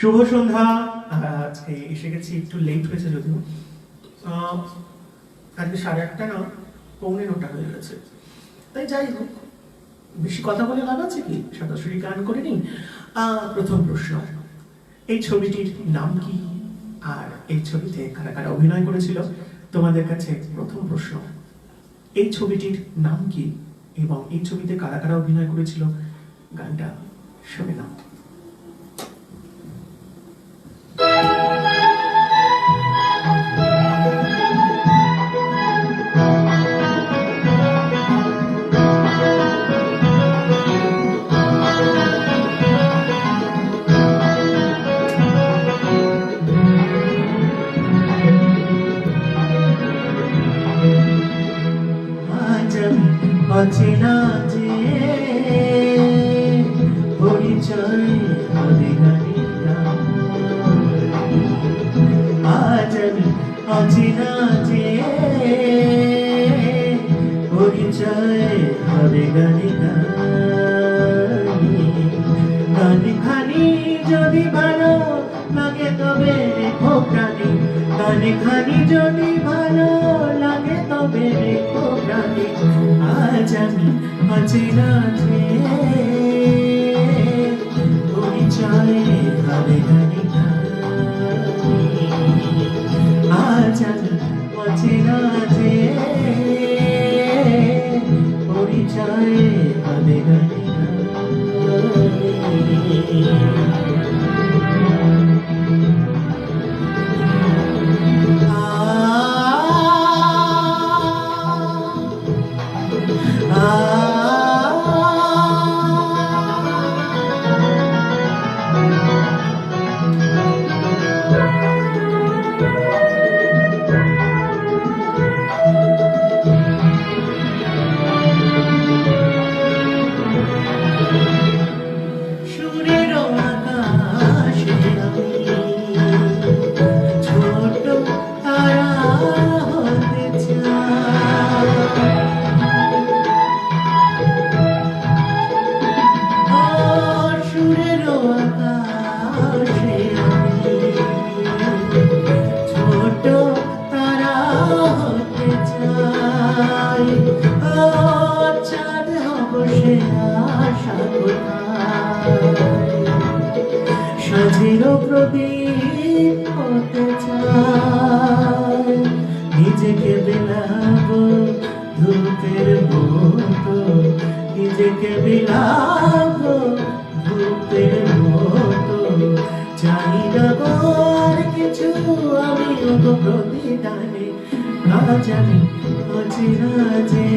শুভ সন্ধ্যা। আজকে এসে গেছি, একটু লেট হয়েছে যদিও। আজকে 8:30 না, 8:45 হয়ে গেছে। তাই যাই হোক, বেশি কথা বলে লাভ আছে কি, সরাসরি গান করে নিই। প্রথম প্রশ্ন, এই ছবিটির নাম কি আর এই ছবিতে কারা কারা অভিনয় করেছিল? তোমাদের কাছে প্রথম প্রশ্ন, এই ছবিটির নাম কি এবং এই ছবিতে কারা কারা অভিনয় করেছিল? গানটা শুনে নাও। অচেনা যে পরিচয় হবে গানিটা, আজ আমি অচেনা যে পরিচয় হবে গানিটা। গান খানি যদি ভালো লাগে তবে রেখো প্রাণী, গান খানি যদি ভালো লাগে তবে রেখো প্রাণী। আজ আমি অচেনা যে পরিচয় হবে গানিটা, আজ আমি অচেনা যে পরিচয় হবে গানিটা। সাজির প্রদীপ হতে চাই, নিজেকে বিলাবো ধূপের মতো, নিজেকে বিলাবো ধূপের মতো। জানি না আর কিছু আমি ওগো প্রতিদানে, আজ আমি অচেনা যে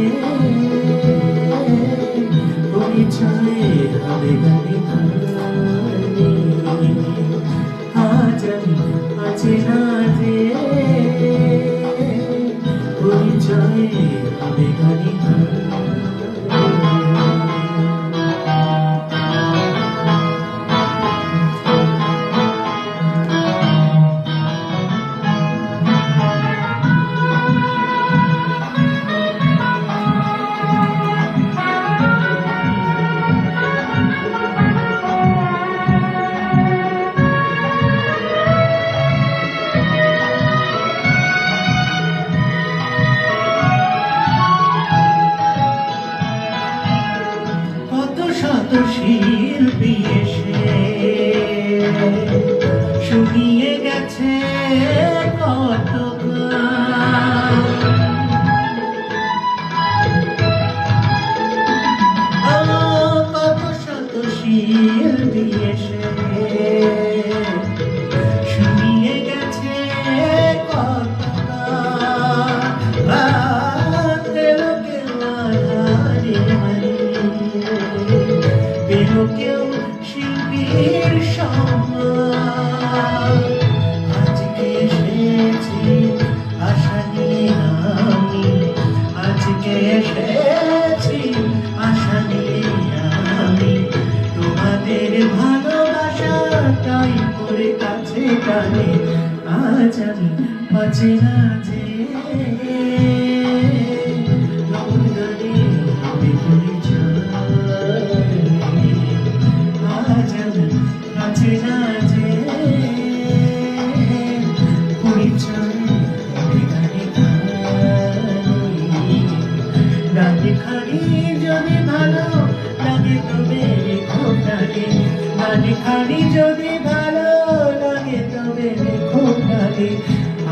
পরিচয় হবে গানিটা। আজ আমি অচেনা যে পরিচয় হবে গানিটা। শিল্পী এসে শুনিয়ে গেছে কত গান, কত শত শিল্পী এসে শুনিয়ে গেছে কত গান। কেউ শিল্পীর সম্মান, আজকে এসেছি আশা নিয়ে আমি, আজকে এসেছি আশা নিয়ে আমি। তোমাদের ভালোবাসাটাই করে কাছে টানে, আজ আমি অচেনা যে পরিচয়। রে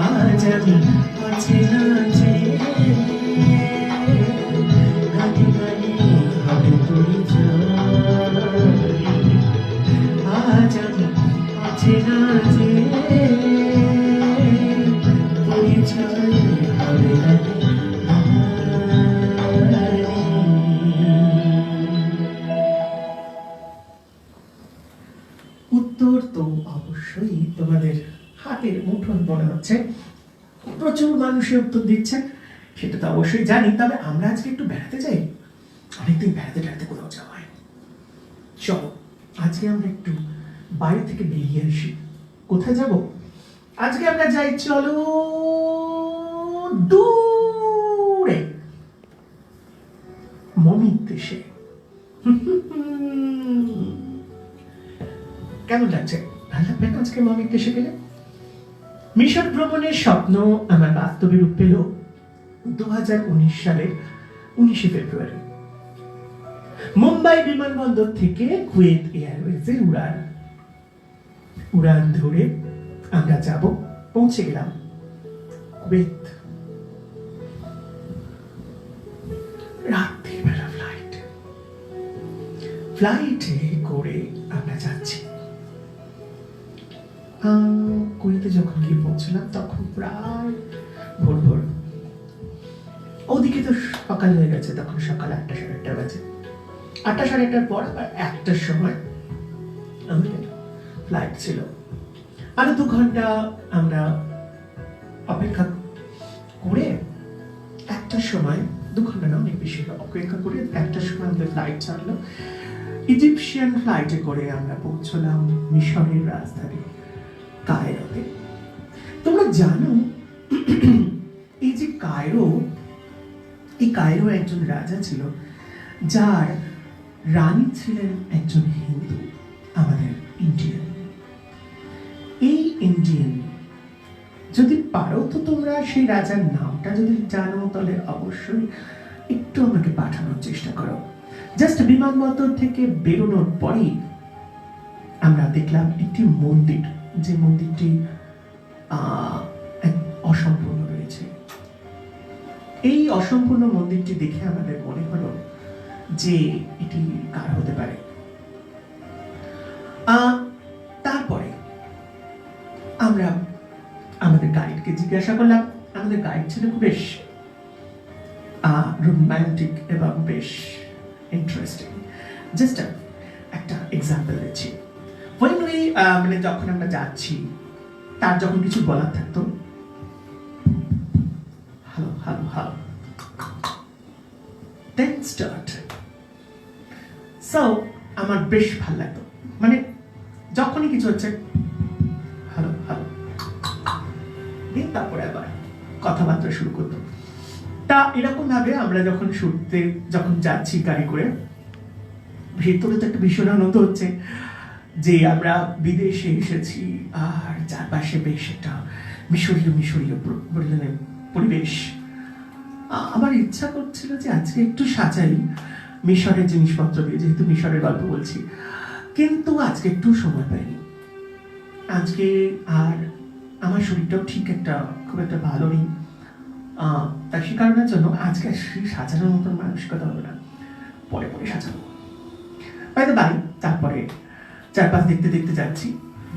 আজ আমি অচেনা চেয়ে গানে গানে হবে পরিচয় আজ আমি অচেনা চেয়ে পরিচয় হবে গানে উত্তর তো অবশ্যই তোমাদের হাতের মুঠোয় মনে হচ্ছে প্রচুর মানুষের উত্তর দিচ্ছে সেটা তো অবশ্যই জানি তবে আমরা আজকে একটু বেড়াতে যাই অনেকদিন বেড়াতে বেড়াতে কোথাও যাওয়া হয় চলো আজকে আমরা একটু বাইরে থেকে বেরিয়ে আসি কোথায় যাব আজকে আমরা যাই চলো দূরে মমির দেশে কেমন লাগছে ভালো লাগবে না আজকে মমির দেশে গেলে মিশর ভ্রমণের স্বপ্ন আমার বাস্তবে রূপ পেল 2019 সালের 19 ফেব্রুয়ারি মুম্বাই বিমানবন্দর থেকে কুয়েত এয়ারওয়েজের উড়ান ধরে আমরা যাব পৌঁছে গেলাম কুয়েত রাত্রিবেলা ফ্লাইটে করে আমরা যাচ্ছি কুয়েতে যখন গিয়ে পৌঁছলাম তখন প্রায় ভোর ওদিকে তো সকাল হয়ে গেছে তখন সকাল 8টা সাড়ে 8টা বাজে 8টা সাড়ে 8টার পর আবার 1টার সময় আমাদের ফ্লাইট ছিল আরো 2 ঘন্টা আমরা অপেক্ষা করে 1টার সময় 2 ঘন্টা না অনেক বেশি অপেক্ষা করে 1টার সময় আমাদের ফ্লাইট ছাড়লো ইজিপশিয়ান ফ্লাইটে করে আমরা পৌঁছলাম মিশরের রাজধানী কায়রোতে তোমরা জানো এই যে কায়রো একজন রাজা ছিল যার রানী ছিলেন একজন হিন্দু আমাদের ইন্ডিয়ান এই ইন্ডিয়ান যদি পারো তো তোমরা সেই রাজার নামটা যদি জানো তাহলে অবশ্যই একটু আমাকে পাঠানোর চেষ্টা করো জাস্ট বিমানবন্দর থেকে বেরোনোর পরেই আমরা দেখলাম একটি মন্দির যে মন্দিরটি অসম্পূর্ণ রয়েছে এই অসম্পূর্ণ মন্দিরটি দেখে আমাদের মনে হলো যে এটি কার হতে পারে তারপরে আমরা আমাদের গাইডকে জিজ্ঞাসা করলাম আমাদের গাইড ছিল খুব বেশ রোমান্টিক এবং বেশ ইন্টারেস্টিং জাস্ট একটা এক্সাম্পল দিচ্ছি মানে যখন আমরা যাচ্ছি তার যখন কিছু বলার থাকতো hello hello hello then start so আমার বেশ ভালো লাগতো মানে যখনই কিছু হচ্ছে হ্যালো হ্যালো দিন তারপরে আবার কথাবার্তা শুরু করতো তা এরকম ভাবে আমরা যখন যাচ্ছি গাড়ি করে ভেতরে তো একটা ভীষণ আনন্দ হচ্ছে যে আমরা বিদেশে এসেছি আর চারপাশে বেশ একটা মিশরীয় পরিবেশ আমার ইচ্ছা করছিল যে আজকে একটু সাজাই মিশরের জিনিসপত্র দিয়ে যেহেতু মিশরের গল্প বলছি কিন্তু আজকে একটু সময় পাইনি আজকে আর আমার শরীরটাও ঠিক খুব একটা ভালো নেই তাই সে কারণের জন্য আজকে সাজানোর মতন মানসিকতা হবে না পরে সাজাবো তারপরে চারপাশ দেখতে দেখতে যাচ্ছি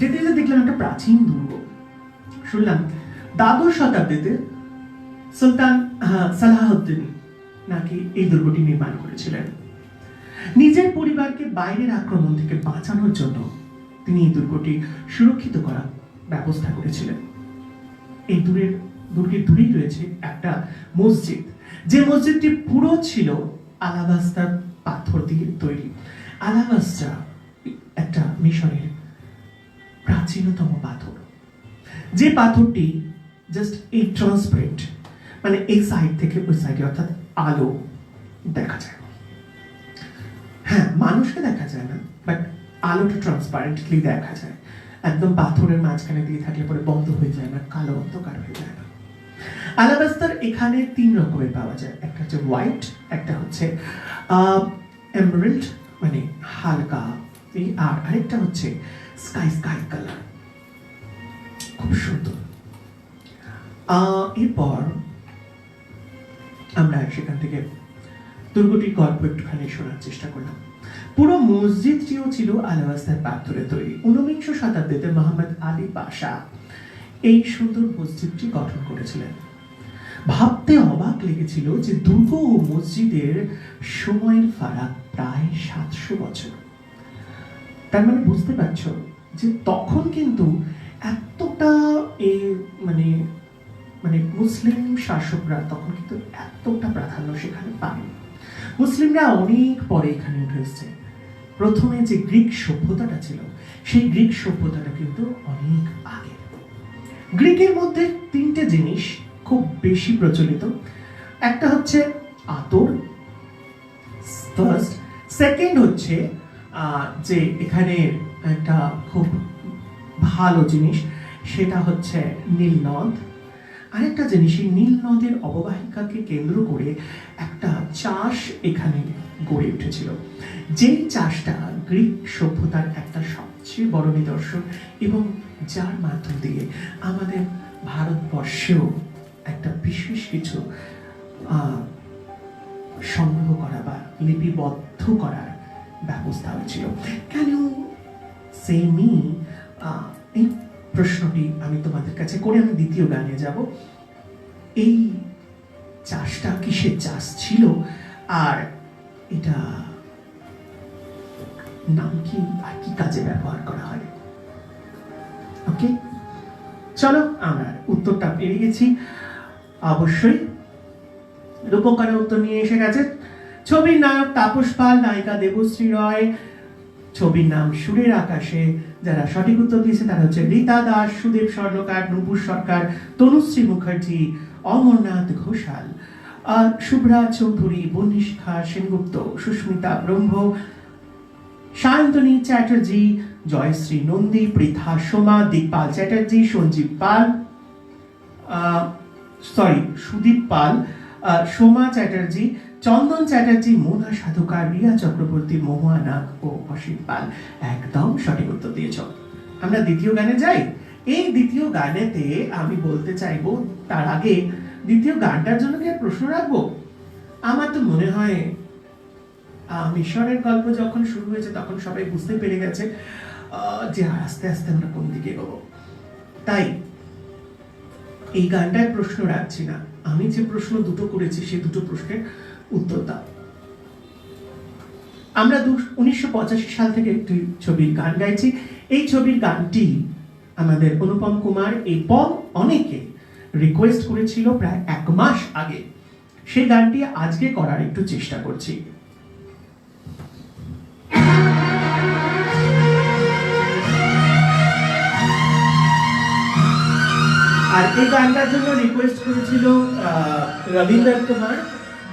যেতে যেতে দেখলাম একটা প্রাচীন দুর্গ শুনলাম দ্বাদশ শতাব্দীতে সুলতান সালাহউদ্দিন নাকি এই দুর্গটি নির্মাণ করেছিলেন নিজের পরিবারকে বাইরের আক্রমণ থেকে বাঁচানোর জন্য তিনি এই দুর্গটি সুরক্ষিত করার ব্যবস্থা করেছিলেন এই দুর্গের দূরেই রয়েছে একটা মসজিদ যে মসজিদটি পুরো ছিল আলাবাস্তার পাথর দিয়ে তৈরি আলাবাস্তা একটা মিশরের প্রাচীনতম পাথর যে পাথরটি জাস্ট এই ট্রান্সপারেন্ট মানে এই সাইড থেকে ওই সাইডে অর্থাৎ আলো দেখা যায় হ্যাঁ মানুষকে দেখা যায় না বাট আলোটা ট্রান্সপারেন্টলি দেখা যায় একদম পাথরের মাঝখানে দিয়ে থাকলে পরে বন্ধ হয়ে যায় না কালো অন্ধকার হয়ে যায় না আলাবাস্তার এখানে 3 রকমের পাওয়া যায় একটা হচ্ছে হোয়াইট একটা হচ্ছে এমারাল্ড মানে হালকা আর আরেকটা হচ্ছে স্কাই কালার খুব সুন্দর এরপর আমরা সেখান থেকে দুর্গটির গল্প একটুখানি শোনার চেষ্টা করলাম। পুরো মসজিদটিও ছিল আলাওয়াস্তার পাথরে তৈরি। 19শ শতাব্দীতে মোহাম্মদ আলী পাশা এই সুন্দর মসজিদটি গঠন করেছিলেন। ভাবতে অবাক লেগেছিল যে দুর্গ ও মসজিদের সময়ের ফারাক প্রায় 700 বছর। তার মানে বুঝতে পারছ যে তখন কিন্তু এতটা মানে মানে মুসলিম শাসকরা তখন কিন্তু এতটা প্রাধান্য সেখানে পায়নি। মুসলিমরা অনেক পরে এখানে উঠে এসছে। প্রথমে যে গ্রিক সভ্যতাটা ছিল সেই গ্রিক সভ্যতাটা কিন্তু অনেক আগে। গ্রিকের মধ্যে 3টে জিনিস খুব বেশি প্রচলিত। একটা হচ্ছে আতর, ফার্স্ট। সেকেন্ড হচ্ছে যে এখানে একটা খুব ভালো জিনিস সেটা হচ্ছে নীলনদ। আরেকটা জিনিস, এই নীল নদের অববাহিকাকে কেন্দ্র করে একটা চাষ এখানে গড়ে উঠেছিল, যেই চাষটা গ্রিক সভ্যতার একটা সবচেয়ে বড় নিদর্শন এবং যার মাধ্যম দিয়ে আমাদের ভারতবর্ষেও একটা বিশেষ কিছু সংগ্রহ করা বা লিপিবদ্ধ করার ব্যবস্থা হয়েছিল। কেন সেমি এই প্রশ্নটি আমি তোমাদের কাছে করে আমি দ্বিতীয় গানে যাব। এই চাষটা কিসের চাষ ছিল আর এটা নাম কি আর কি কাজে ব্যবহার করা হয়? ওকে, চলো আমরা উত্তরটা পেয়ে গেছি। অবশ্যই রূপঙ্করের উত্তর নিয়ে এসে গেছে। ছবির নায়ক তাপস পাল, নায়িকা দেবশ্রী রয়, ছবির নাম সুরের আকাশে। যারা সঠিক উত্তর দিয়েছে তারা হচ্ছে রীতা দাস, সুদেব স্বর্ণকার, নূপুর সরকার, তনুশ্রী মুখার্জি, অমরনাথ ঘোষাল, শুভ্রা চৌধুরী, বন্নিশিখা সেনগুপ্ত, সুস্মিতা ব্রহ্ম, সায়ন্তনী চ্যাটার্জি, জয়শ্রী নন্দী, পৃথা সোমা, দিকপাল চ্যাটার্জি, সঞ্জীব পাল, সুদীপ পাল, সোমা চ্যাটার্জি, চন্দন চ্যাটার্জি, মোনা সাধুকার, রিয়া চক্রবর্তী, মহুয়া নাগ ও অসীম পাল একদম সঠিক উত্তর দিয়েছ। আমরা দ্বিতীয় গানে যাই। এই দ্বিতীয় গানেতে আমি বলতে চাইবো, তার আগে দ্বিতীয় গানটার জন্য কি প্রশ্ন রাখবো? আমার তো মনে হয় মিশরের গল্প যখন শুরু হয়েছে তখন সবাই বুঝতে পেরে গেছে যে আস্তে আস্তে আমরা কোন দিকে এগোবো। তাই এই গানটায় প্রশ্ন রাখছি না, আমি যে প্রশ্ন দুটো করেছি সেই দুটো প্রশ্নের উত্তর দাও। আমরা 1985 সাল থেকে একটি ছবির গান গাইছি। এই ছবির গানটি আমাদের অনুপম কুমার এবং অনেকে রিকোয়েস্ট করেছিল প্রায় 1 মাস আগে। সেই গানটি আজকে করার একটু চেষ্টা করছি। আর এই গানটার জন্য রিকোয়েস্ট করেছিল রবীন্দ্র কুমার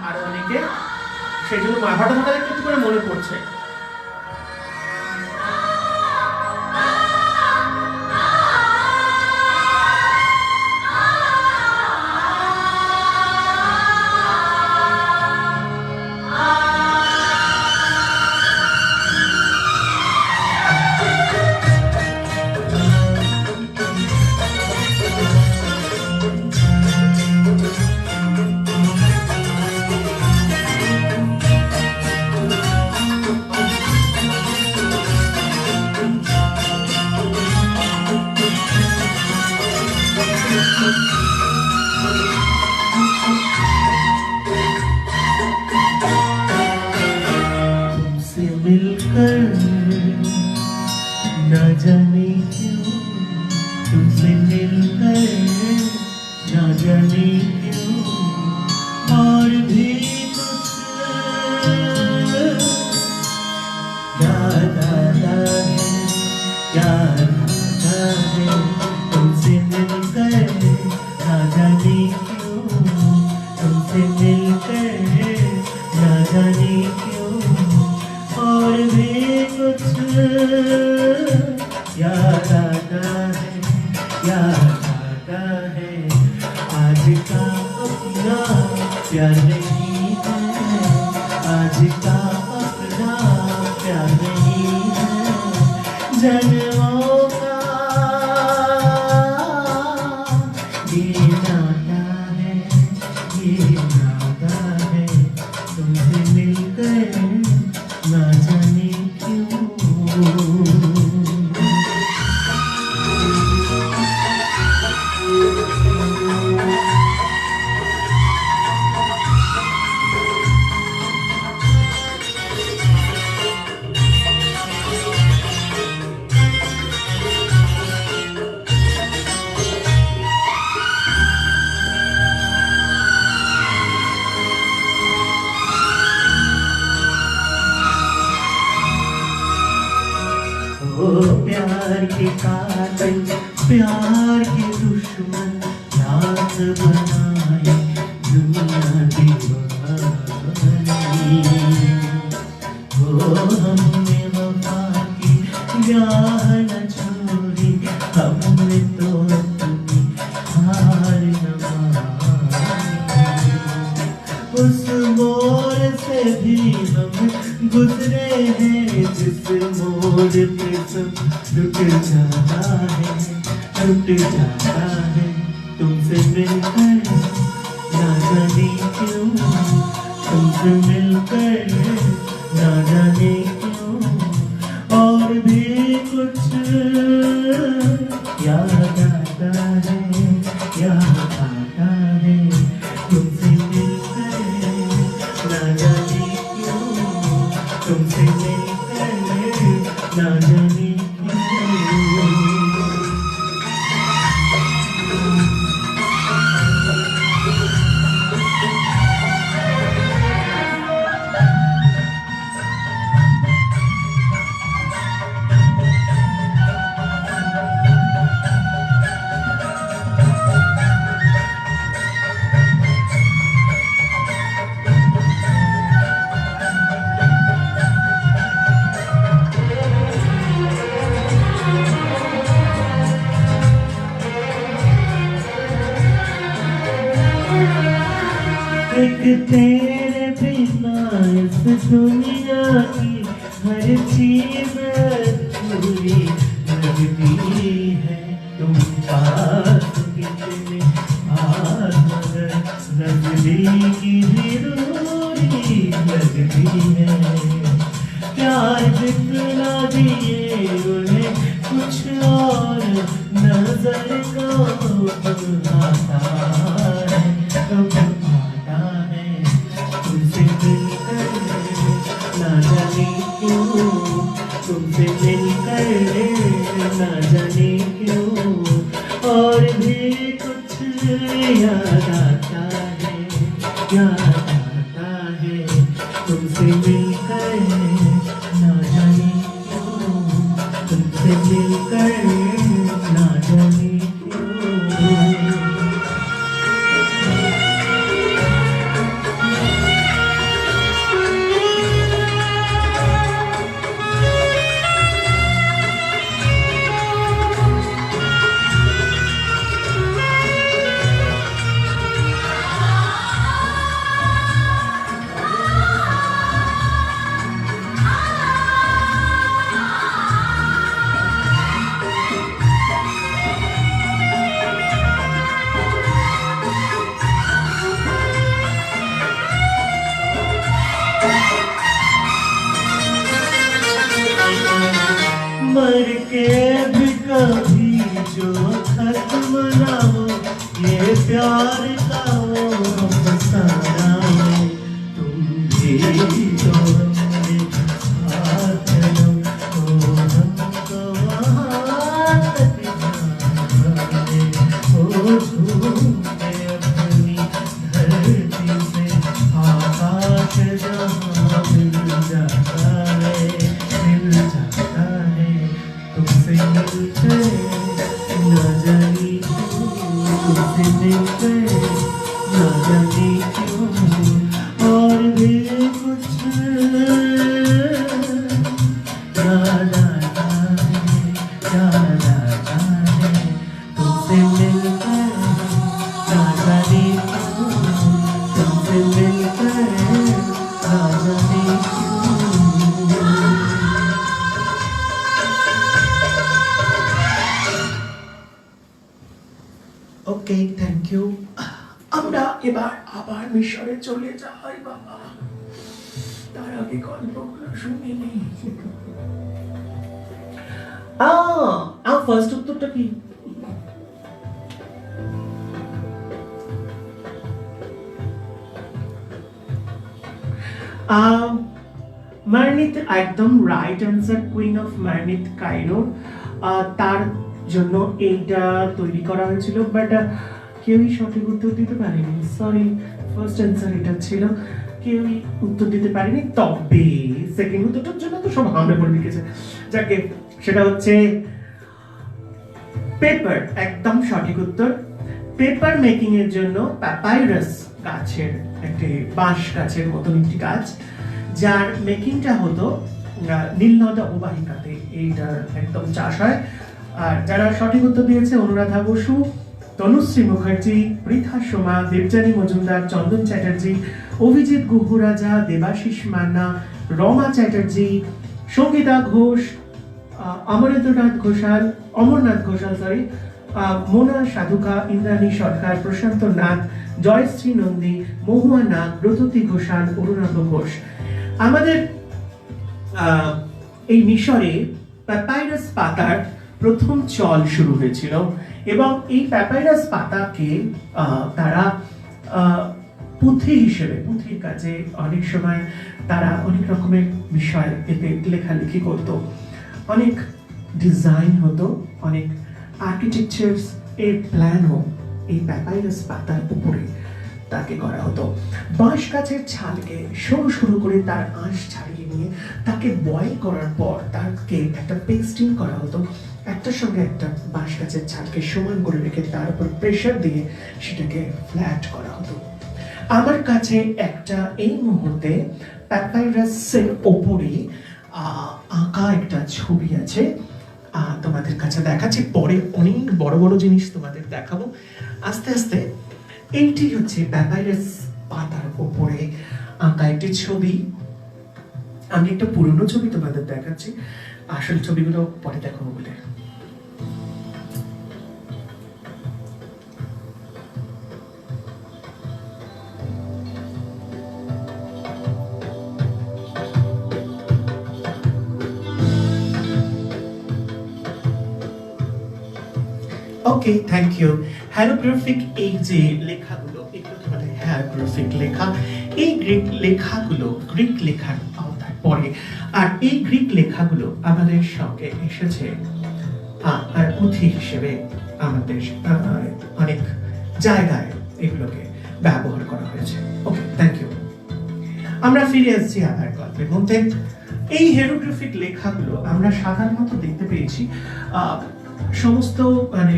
আর অনেকে, সেজন্য হঠাৎ হঠাৎ একটু করে মনে পড়ছে। न जाने क्यों तुमसे मिलकर, न जाने क्यों और भी कुछ याद आता है, याद आता है तुमसे मिलकर, न जाने क्यों तुमसे मिलकर, न जाने क्यों और भी कुछ याद आता है, याद आता है। आज का अपना प्यार नहीं है, आज का अपना प्यार नहीं है, जन्मों का ये प्यार के दुश्मन रात बनाए दुनिया दीवानी हो हमने वफा की राह न छोड़ी हमने तो अपनी हार न मानी उस मोड़ से भी हम गुजरे हैं जिस मोड़ पे सब रुक जाता है तुमसे मिलकर ना जाने क्यों तुमसे मिलकर ना जाने क्यों और भी कुछ याद आता है तुमसे मिलकर ना जाने क्यों तुमसे मिलकर ना जाने क्यों एक तेरे बिना इस दुनिया की हर चीज अधूरी लगती है तुम पास कितने आज मगर नजरी की जरूरी लगती है प्यार जितना दिए उन्हें कुछ और नजर को आता है तुमसे मिलकर ना जाने क्यों तुमसे मिलकर ना जाने क्यों और भी कुछ याद आता है तुमसे मिलकर ना जाने क्यों तुमसे मिलकर ना जाने क्यों मर के भी कभी जो खत्म ना हो ये प्यार का वो फसाना हो तुम भी तो हमने साथ लो हमको वहाँ तक जाने ओ झूठे अपनी धरती से आकाश जहाँ मिल जाता है तुमसे मिलकर ना जाने क्यों तुमसे मिलकर ना जाने क्यों और भी कुछ याद आता है तुमसे मिलकर ना जाने क्यों तुमसे मिलकर ना जाने क्यों ওকে থ্যাংক ইউ আমরা এবার আবার মিশরে চলে যাই বাবা তার আগে গল্পগুলো শুনে নেই ফার্স্ট উত্তরটা কি মারনিত একদম right answer queen of Merneith Cairo তার জন্য এইটা তৈরি করা হয়েছিল বাট কেউই সঠিক উত্তর দিতে পারেনি সরি ফার্স্ট অ্যান্সার এটা ছিল কেউই উত্তর দিতে পারেনি তবে সেকেন্ড উত্তরটার জন্য তো সব হামলে পড়ে লিখেছে যাকে সেটা হচ্ছে পেপার, একদম সঠিক উত্তর। পেপার মেকিং এর জন্য প্যাপাইরাস গাছের একটি বাঁশ গাছের মতন একটি গাছ, যার মেকিংটা হতো নীলনদ অববাহিকাতে, এইটার একদম চাষ হয়। আর যারা সঠিক উত্তর দিয়েছে অনুরাধা বসু, তনুশ্রী মুখার্জি, পৃথা সোমা, দেবযানী মজুমদার, চন্দন চ্যাটার্জি, অভিজিৎ গুহরাজা, দেবাশিস মান্না, রমা চ্যাটার্জি, সঙ্গীতা ঘোষ, অমরনাথ ঘোষাল সরি, মোনা সাধুকা, ইন্দ্রাণী সরকার, প্রশান্ত নাথ, জয়শ্রী নন্দী, মহুয়া নাথ, ব্রততী ঘোষাল, অরুণাভ ঘোষ। আমাদের এই মিশরে প্যাপাইরাস পাতার প্রথম চল শুরু হয়েছিল, এবং এই প্যাপাইরাস পাতাকে তারা পুঁথি হিসেবে, পুঁথির কাজে অনেক সময় তারা অনেক রকমের বিষয় এতে লেখালেখি করত, অনেক ডিজাইন হতো, অনেক আর্কিটেকচার এর প্ল্যানও এই প্যাপাইরাস পাতার উপরে তাকে করা হতো। বাঁশ গাছের ছালকে সরু সরু করে তার আঁশ ছাড়িয়ে নিয়ে তাকে বয়েল করার পর তাকে একটা পেস্টিং করা হতো, একটার সঙ্গে একটা বাঁশ গাছের ছালকে সমান করে রেখে তার উপর প্রেসার দিয়ে সেটাকে ফ্ল্যাট করা হতো। আমার কাছে একটা এই মুহূর্তে প্যাপাইরাসের ওপরে আঁকা একটা ছবি আছে, তোমাদের কাছে দেখাচ্ছি, পরে অনেক বড় বড় জিনিস তোমাদের দেখাবো আস্তে আস্তে। এইটি হচ্ছে প্যাপাইরাস পাতার উপরে আঁকা একটি ছবি। আমি একটা পুরনো ছবি তোমাদের দেখাচ্ছি, আসল ছবিগুলো পরে দেখাবো বলে। ওকে, থ্যাংক ইউ। হ্যারোগ্রাফিক এই যে লেখাগুলো, এগুলো তোমাদের হ্যারোগ্রাফিক লেখা, এই গ্রিক লেখাগুলো গ্রিক লেখার আওতায় পড়ে। আর এই গ্রিক লেখাগুলো আমাদের সঙ্গে এসেছে আর পুঁথি হিসেবে আমাদের অনেক জায়গায় এগুলোকে ব্যবহার করা হয়েছে। ওকে, থ্যাংক ইউ। আমরা ফিরে আসছি আবার গল্পের মধ্যে। এই হেরোগ্রাফিক লেখাগুলো আমরা সাধারণত দেখতে পেয়েছি সমস্ত মানে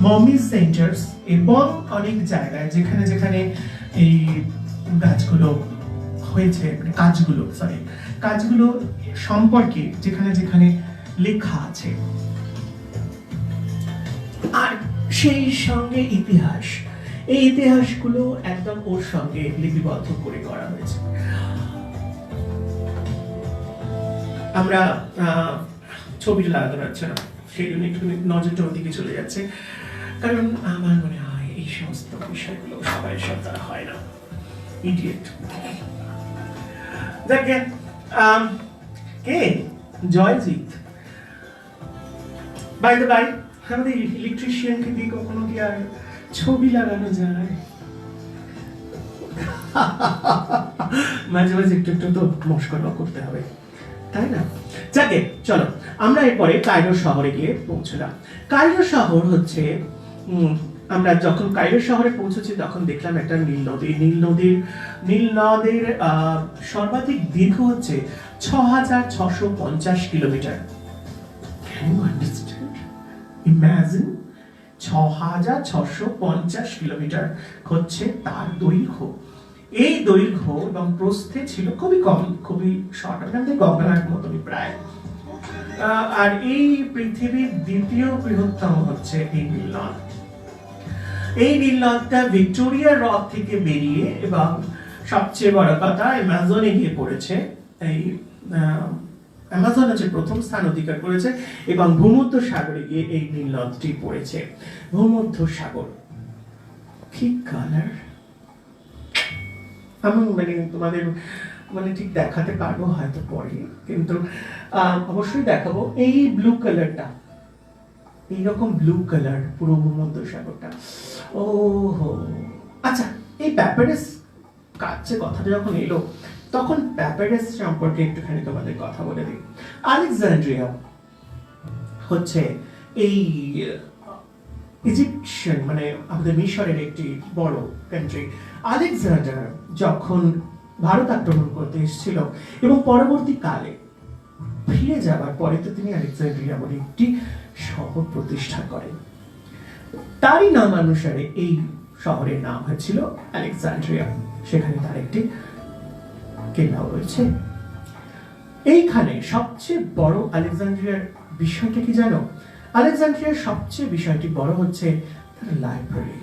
মমি সেন্টার্স এবং অনেক জায়গায় যেখানে যেখানে এই গাছগুলো হয়েছে, মানে কাজগুলো সম্পর্কে যেখানে যেখানে লেখা আছে, আর সেই সঙ্গে ইতিহাস, এই ইতিহাসগুলো একদম ওর সঙ্গে লিপিবদ্ধ করে করা হয়েছে। আমরা ছবিটা লাগাতে পারছে না, সেই জন্য একটু নজরটা ওদিকে চলে যাচ্ছে, কারণ আমার মনে হয় এই সমস্ত বিষয়গুলো সবাই দ্বারা হয় না। ইডিয়েট। দেখেন কে জয়জিৎ, বাই দ্য বাই, আমাদের ইলেকট্রিশিয়ানকে দিয়ে কখনো কি আর ছবি লাগানো যায়? মাঝে মাঝে একটু একটু তো মস্করা করতে হবে, তাই না? যাকে চলো আমরা এরপরে কায়রো শহরে গিয়ে পৌঁছলাম। কায়রো শহর হচ্ছে, আমরা যখন কায়রো শহরে পৌঁছেছি তখন দেখলাম একটা নীল নদের সর্বাধিক দীর্ঘ হচ্ছে ৬,৬৫০ kilometre. Can you understand? Imagine ৬,৬৫০ kilometre হচ্ছে তার দৈর্ঘ্য। এই দৈর্ঘ্য এবং প্রস্থে ছিল খুবই কম, খুবই শর্ট, গঙ্গার মতনই প্রায়। আর এই পৃথিবীর দ্বিতীয় বৃহত্তম হচ্ছে এই নীলনদ। এই নীলনদটা ভিক্টোরিয়া হ্রদ থেকে বেরিয়ে এবং সবচেয়ে বড় কথা অ্যামাজনে গিয়ে পড়েছে। এই অ্যামাজন হচ্ছে প্রথম স্থান অধিকার করেছে এবং ভূমধ্য সাগরে গিয়ে এই নীলনদটি পড়েছে। ভূমধ্য সাগর কি কালার, আমি মানে তোমাদের মানে ঠিক দেখাতে পারবো হয়তো পরে, কিন্তু অবশ্যই দেখাবো। এই ব্লু কালারটা, এইরকম ব্লু কালার পুরো ভূমধ্য সাগরটা। ও হো, আচ্ছা, এই প্যাপারাস কাছে কথাটা যখন এলো তখন প্যাপারাস সম্পর্কে একটুখানি তোমাদের কথা বলে দিই। আলেকজান্ড্রিয়া হচ্ছে এই ইজিপশিয়ান মানে আমাদের মিশরের একটি বড় কান্ট্রি। আলেকজান্ডার যখন ভারত আক্রমণ করতে এসেছিল এবং পরবর্তীকালে ফিরে যাবার পরে তো তিনি আলেকজান্ড্রিয়া বলে একটি শহর প্রতিষ্ঠা করেন। তারই নামানুসারে এই শহরের নাম হয়েছিল আলেকজান্দ্রিয়া। সেখানে তার একটি কেল্লাও রয়েছে। এইখানে সবচেয়ে বড় আলেকজান্দ্রিয়ার বিষয়টা কি জানো? আলেকজান্দ্রিয়ার সবচেয়ে বিষয়টি বড় হচ্ছে তার লাইব্রেরি।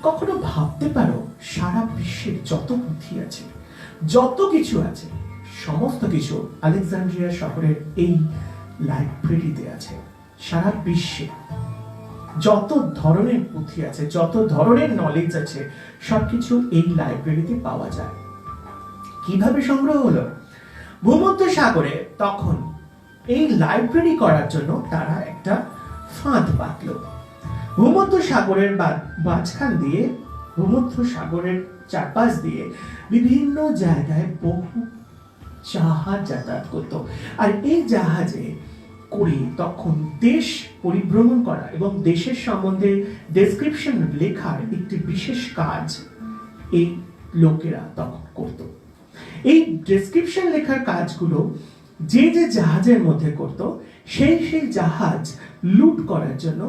কখনো ভাবতে পারো সারা বিশ্বের যত পুঁথি আছে, যত কিছু আছে, সমস্ত কিছু আলেকজান্দ্রিয়া শহরের এই লাইব্রেরিতে আছে। সারা বিশ্বে যত ধরনের পুঁথি আছে, যত ধরনের নলেজ আছে, সবকিছু এই লাইব্রেরিতে পাওয়া যায়। কিভাবে সংগ্রহ হলো? ভূমধ্য সাগরে তখন এই লাইব্রেরি করার জন্য তারা একটা ফাঁদ পাতল। ভূমধ্য সাগরের মাঝখান দিয়ে, ভূমধ্য সাগরের চারপাশ দিয়ে বিভিন্ন জায়গায় বহু জাহাজ যাতায়াত করত। আর এই জাহাজে করে তখন দেশ পরিভ্রমণ করা এবং দেশের সম্বন্ধে ডেসক্রিপশন লেখার একটি বিশেষ কাজ এই লোকেরা তখন করত। এই ডেসক্রিপশন লেখার কাজগুলো যে যে জাহাজের মধ্যে করত, সেই সেই জাহাজ লুট করার জন্য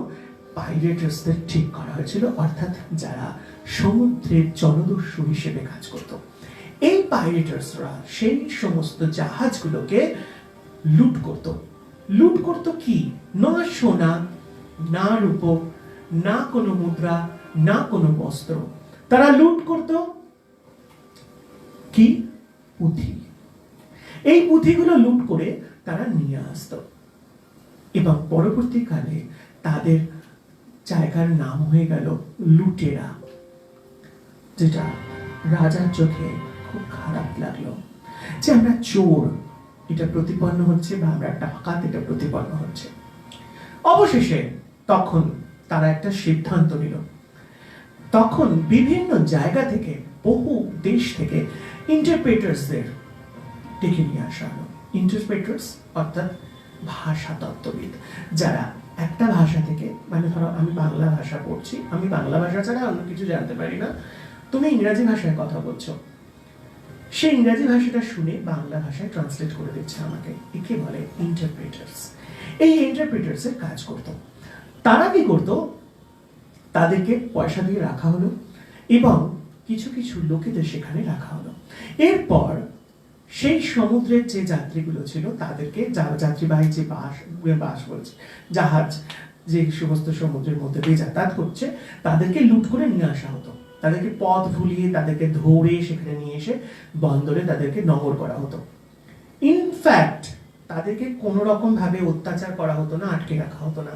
পাইরেটার্সদের ঠিক করা হয়েছিল, অর্থাৎ যারা সমুদ্রের জলদস্যু হিসেবে কাজ করত। এই পাইরেটার্সরা সেই সমস্ত জাহাজগুলোকে লুট করত। লুট করত কি? না সোনা, না রূপ, না কোনো মুদ্রা, না কোনো বস্ত্র। তারা লুট করত কি? পুঁথি। এই পুঁথিগুলো লুট করে তারা নিয়ে আসত এবং পরবর্তীকালে তাদের জায়গার নাম হয়ে গেল লুটেরা, যেটা রাজার চোখে খুব খারাপ লাগলো যে আমরা চোর এটা প্রতিপন্ন হচ্ছে বা আমরা ডাকাত এটা প্রতিপন্ন হচ্ছে। অবশেষে তখন তারা একটা সিদ্ধান্ত নিল। তখন বিভিন্ন জায়গা থেকে, বহু দেশ থেকে ইন্টারপ্রেটার্সদের ডেকে নিয়ে আসা হলো। ইন্টারপ্রেটার্স অর্থাৎ ভাষা তত্ত্ববিদ, যারা একটা ভাষা থেকে, মানে ধরো আমি বাংলা ভাষা পড়ছি, আমি বাংলা ভাষা ছাড়া অন্য কিছু জানতে পারি না, তুমি ইংরেজি ভাষায় কথা বলছো, সেই ইংরেজি ভাষাটা শুনে বাংলা ভাষায় ট্রান্সলেট করে দিচ্ছে আমাকে, একে বলে ইন্টারপ্রেটার্স। এই ইন্টারপ্রেটার্স এর কাজ করত। তারা কি করত? তাদেরকে পয়সা দিয়ে রাখা হলো এবং কিছু কিছু লোকেদের সেখানে রাখা হলো। এরপর সেই সমুদ্রের যে যাত্রীগুলো ছিল তাদেরকে, যাত্রীবাহী যে বাস বলছে জাহাজ, যে সমস্ত সমুদ্রের মধ্যে দিয়ে যাতায়াত করছে, তাদেরকে লুট করে নিয়ে আসা হতো। তাদেরকে পথ ভুলিয়ে, তাদেরকে ধরে সেখানে নিয়ে এসে বন্দরে তাদেরকে নগর করা হতো। ইনফ্যাক্ট তাদেরকে কোনো রকম ভাবে অত্যাচার করা হতো না, আটকে রাখা হতো না,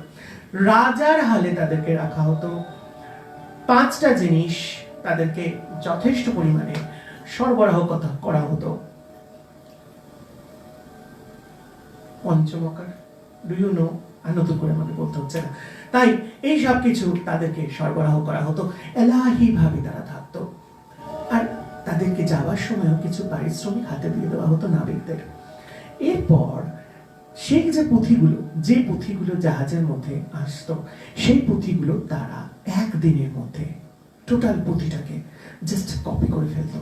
রাজার হালে তাদেরকে রাখা হতো। 5টা জিনিস তাদেরকে যথেষ্ট পরিমাণে সরবরাহ করা হতো। পঞ্চমকার, ডু ইউ নো? নতুন করে আমাকে বলতে হচ্ছে না। তাই এই সব কিছু তাদেরকে সরবরাহ করা হতো, এলাহি ভাবে তারা থাকতো। আর তাদেরকে যাওয়ার সময়ও কিছু পারিশ্রমিক হাতে দিয়ে দেওয়া হতো নাবিকদের। এরপর সেই যে পুঁথিগুলো জাহাজের মধ্যে আসতো, সেই পুঁথিগুলো তারা একদিনের মধ্যে টোটাল পুঁথিটাকে জাস্ট কপি করে ফেলতো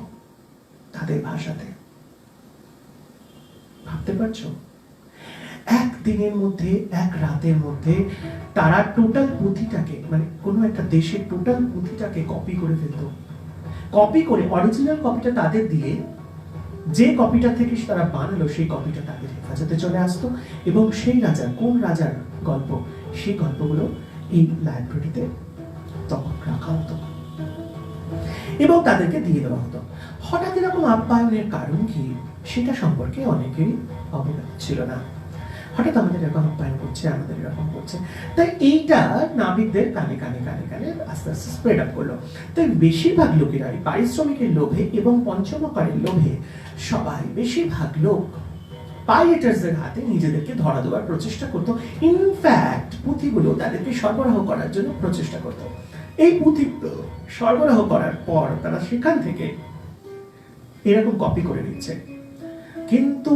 তাদের ভাষাতে। ভাবতে পারছো? একদিনের মধ্যে, এক রাতের মধ্যে তারা টোটাল পুঁথিটাকে, মানে কোনো একটা দেশের টোটাল পুঁথিটাকে কপি করে ফেলতো। কপি করে অরিজিনাল কপিটা তাদের দিয়ে, যে কপিটা থেকে তারা বানালো সেই কপিটা তাদের হেফাজতে চলে আসতো এবং সেই রাজার, কোন রাজার গল্প, সেই গল্পগুলো এই লাইব্রেরিতে তখন রাখা হতো এবং তাদেরকে দিয়ে দেওয়া হতো। হঠাৎ এরকম আপ্যায়নের কারণ কি, সেটা সম্পর্কে অনেকেই অবগত ছিল না। হঠাৎ আমাদের এরকম আপ্যায়ন করছে, আমাদের এরকম করছে, তাই এইটা নাবিকদের কানে কানে কানে কানে আস্তে আস্তে স্প্রেড আপ করলো। তাই বেশিরভাগ লোকেরা পারিশ্রমিকের লোভে এবং পঞ্চমকারের লোভে সবাই, বেশিরভাগ লোক পাইরেটার্সদের হাতে নিজেদেরকে ধরা দেওয়ার প্রচেষ্টা করতো। ইনফ্যাক্ট পুঁথিগুলো তাদেরকে সরবরাহ করার জন্য প্রচেষ্টা করতো। এই পুঁথি সরবরাহ করার পর তারা সেখান থেকে এরকম কপি করে নিচ্ছে। কিন্তু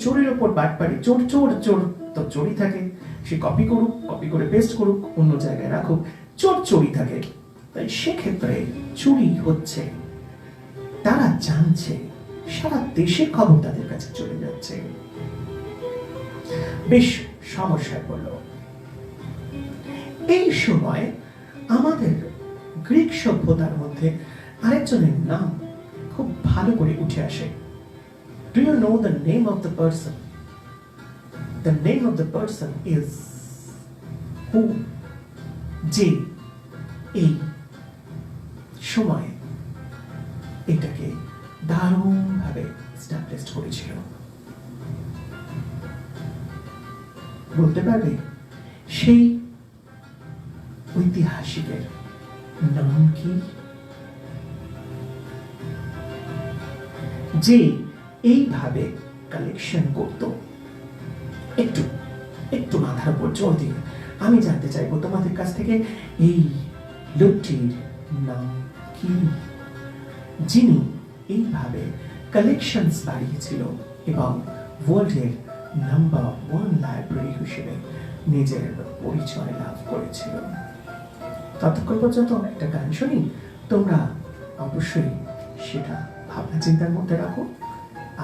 চোরের ওপর বাটপাড়ি, চোর চোর চোর তো চোরই থাকে, সে কপি করুক, কপি করে পেস্ট করুক, অন্য জায়গায় রাখুক, চোর চোরই থাকে। তাই সেক্ষেত্রে চুরি হচ্ছে, তারা জানছে, সারা দেশের খবর তাদের কাছে চলে যাচ্ছে। বেশ সমস্যায় পড়ল। এই সময় আমাদের গ্রিক সভ্যতার মধ্যে আরেকজনের নাম খুব ভালো করে উঠে আসে। Do you know the name of the person? The name of the person is who? যে এই সময় এটাকে দারুণভাবে এস্টাবলিশ করেছিল। বলতে পারবে সেই ঐতিহাসিকের নাম কি? যে এইভাবে কালেকশন করত। একটু একটু মাথার উপর জোর দিয়ে আমি জানতে চাইবো তোমাদের কাছ থেকে, এই লোকটির নাম কি, যিনি এইভাবে কালেকশনস বাড়িয়েছিল এবং ওয়ার্ল্ডের নাম্বার 1 লাইব্রেরি হিসেবে নিজের পরিচয় লাভ করেছিল। ততক্ষণ পর্যন্ত একটা গান শুনি, তোমরা অবশ্যই সেটা ভাবনা চিন্তার মধ্যে রাখো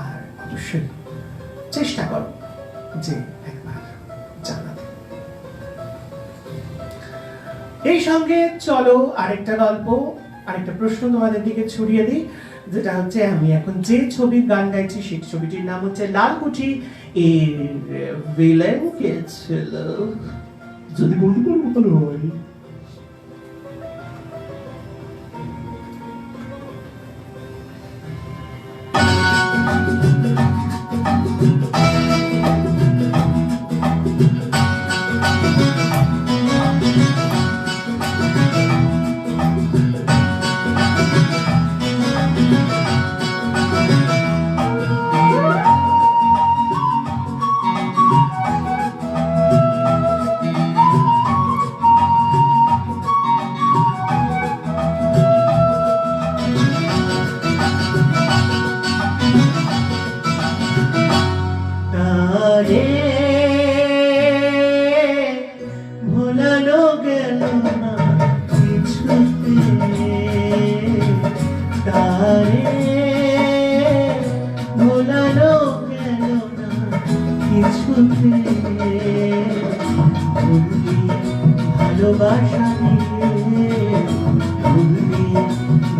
আর অবশ্যই চেষ্টা করো যে একবার জানাতে। এই সঙ্গে চলো আরেকটা গল্প, আরেকটা প্রশ্ন তোমাদের দিকে ছড়িয়ে দিই, যেটা হচ্ছে আমি এখন যে ছবির গান গাইছি সেই ছবিটির নাম হচ্ছে লালকুঠি। এর ভিলেন কে ছিল যদি বলতে পারবো তাহলে হয়।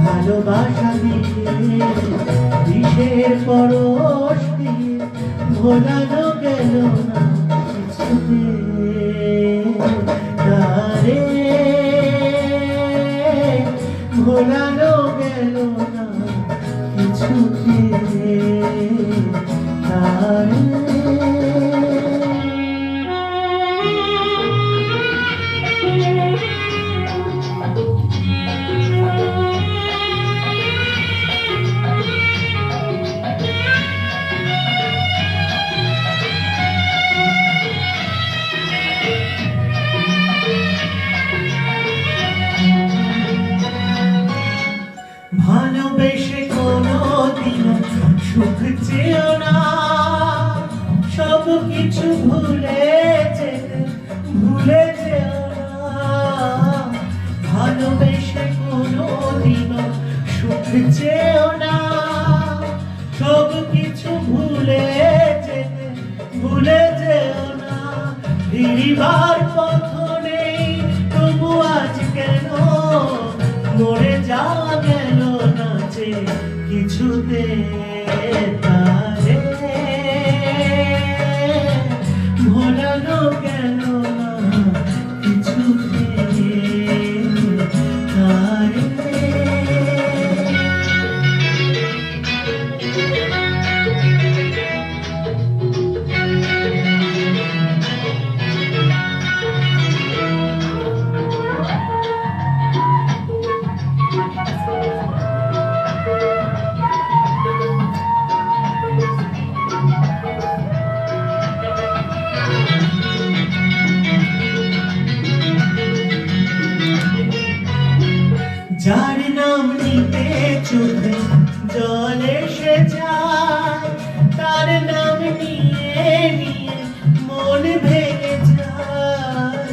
ভালোবাসা দিয়ে বিষের পরশ দিয়ে ভোলানো গেল না কিছুতে, তারে ভোলানো গেল না কিছুতে, তারে ভালোবেসে কোনোদিন সুখ চেও না, সব কিছু ভুলে যেও না। ভালোবেসে কোনোদিন সুখ চেও না, সব কিছু ভুলে যেও না। ফিরিবার পথ নেই তবু আজ কেন মরে যাওয়া গেল না যে কিছুতে, তারে ভোলানো গেল না কিছুতে, তারে যার নাম নিতে চোখে জল এসে যায়, তার নাম নিয়ে নিয়ে মন ভেঙে যায়।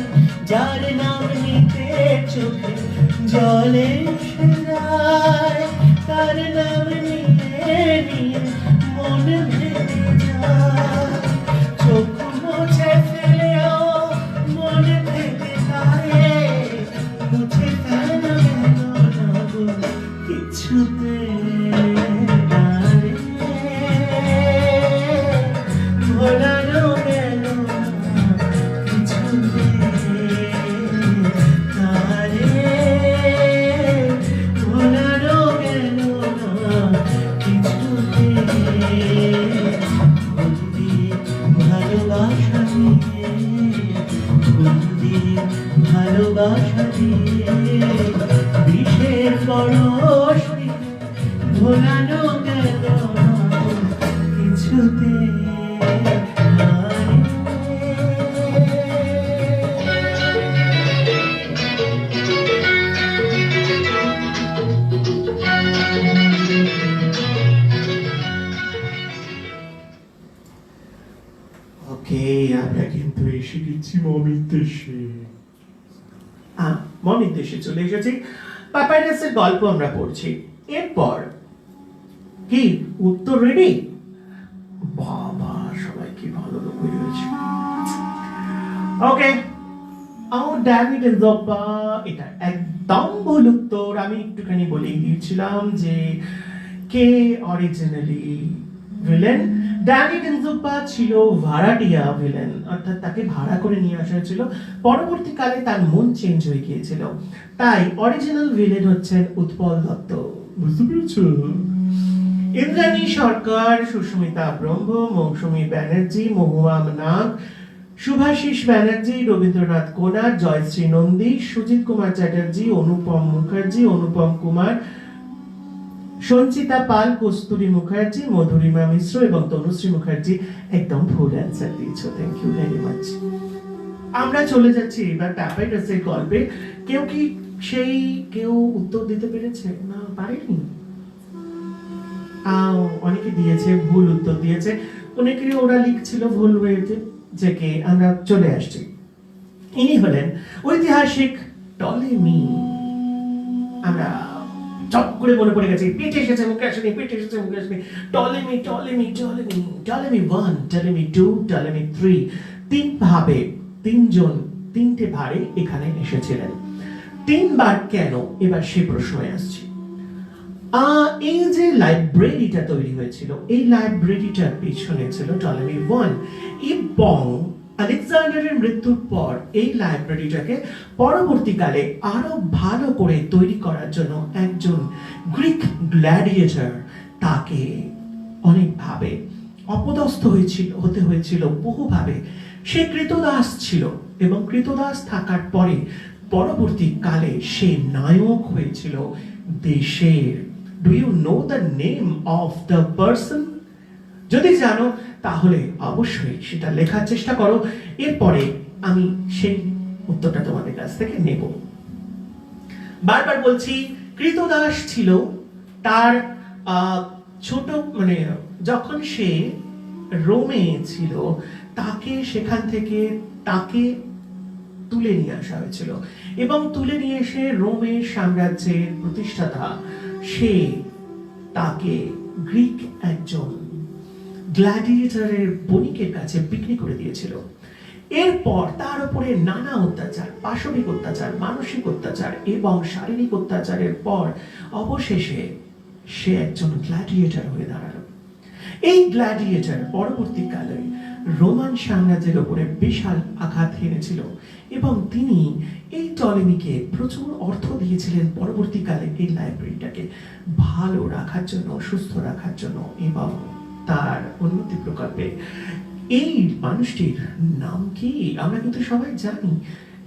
যার নাম নিতে চোখে জল এসে যায়, তার নাম নিয়ে নিয়ে মন ভেঙে যায়। চোখ ভালোবাসা দিয়ে বিষের পরশ দিয়ে ভোলানো গেল কিছুতে ওকে, আমরা কিন্তু এসে গেছি মমির দেশে। মমির দেশে চলে এসেছি। পাপাইরাসের গল্প আমরা পড়ছি। এরপর কি উত্তর রেডি? বাবা, সবাই কি ভালো লোক হয়েছে। ওকে, ড্যাভিড এনজোপা, এটা একদম ভুল উত্তর। আমি একটুখানি বলে দিয়েছিলাম যে কে অরিজিনালি ভিলেন। ড্যাভিড এনজোপা ছিল ভাড়াটিয়া ভিলেন, অর্থাৎ তাকে ভাড়া করে নিয়ে আসা হয়েছিল। পরবর্তীকালে তার মন চেঞ্জ হয়ে গিয়েছিল, তাই অরিজিনাল ভিলেন হচ্ছেন উৎপল দত্ত। বুঝতে পেরেছো? ইন্দ্রাণী সরকার, সুস্মিতা ব্রহ্ম, মৌসুমী ব্যানার্জি, মহুয়া নাগ, শুভাশিস ব্যানার্জি, রবীন্দ্রনাথ কোনার, জয়শ্রী নন্দী, সুজিত কুমার চ্যাটার্জি, অনুপম মুখার্জি, অনুপম কুমার, সঞ্চিতা পাল, কস্তুরী মুখার্জি, মধুরিমা মিশ্র এবং তনুশ্রী মুখার্জি একদম ভুল অ্যান্সার দিয়েছো। Thank you very much. আমরা চলে যাচ্ছি এবার প্যাপাইরাসের গল্পে। কেউ উত্তর দিতে পেরেছে? না, পারেনি। অনেকে দিয়েছে, ভুল উত্তর দিয়েছে। অনেকে ওরা লিখছিল ভুল হয়েছে, যে কে আমরা চলে আসছি। ইনি হলেন ঐতিহাসিক টলেমি। আমরা চট করে মনে পড়ে গেছে, পেটে এসেছে মুখে আসেনি, পেটে এসেছে মুখে আসেনি। Ptolemy Ptolemy Ptolemy Ptolemy 1, Ptolemy 2, Ptolemy 3, তিনটে ভারে এখানে এসেছিলেন। 3 বার কেন? এবার সে প্রশ্নে আসছি। এই যে লাইব্রেরিটা তৈরি হয়েছিল, এই লাইব্রেরিটার পিছনে ছিল টলেমি 1, এবং আলেকজান্ডারের মৃত্যুর পর এই লাইব্রেরিটাকে পরবর্তীকালে আরো ভালো করে তৈরি করার জন্য একজন গ্রিক গ্ল্যাডিয়েটর তাকে অনেকভাবে অপদস্থ হতে হয়েছিল, বহুভাবে। সে কৃতদাস ছিল, এবং কৃতদাস থাকার পরে পরবর্তীকালে সে নায়ক হয়েছিল দেশের। Do you know the name of the person? যদি জানো তাহলে অবশ্যই সেটা লেখার চেষ্টা করো। এরপরে আমি সেই উত্তরটা তোমাদের কাছ থেকে নেব। বারবার বলছি, কৃতদাস ছিল তার ছোট, যখন সে রোমে ছিল, তাকে সেখান থেকে তুলে নিয়ে আসা হয়েছিল, এবং তুলে নিয়ে এসে রোমের সাম্রাজ্যের প্রতিষ্ঠাতা সে তাকে গ্রিক একজন গ্ল্যাডিয়েটরের বণিকের কাছে বিক্রি করে দিয়েছিল। এরপর তার উপরে নানা অত্যাচার, পাশবিক অত্যাচার, মানসিক অত্যাচার এবং শারীরিক অত্যাচারের পর অবশেষে সে একজন গ্ল্যাডিয়েটর হয়ে দাঁড়ালো। এই গ্ল্যাডিয়েটর পরবর্তীকালে রোমান সাম্রাজ্যের উপরে বিশাল আঘাত হেনেছিল, এবং তিনি এই টলেমিকে প্রচুর অর্থ দিয়েছিলেন পরবর্তীকালে এই লাইব্রেরিটাকে ভালো রাখার জন্য, সুস্থ রাখার জন্য এবং তার উন্নতি প্রকল্পে। এই মানুষটির নাম কি আমরা কিন্তু সবাই জানি,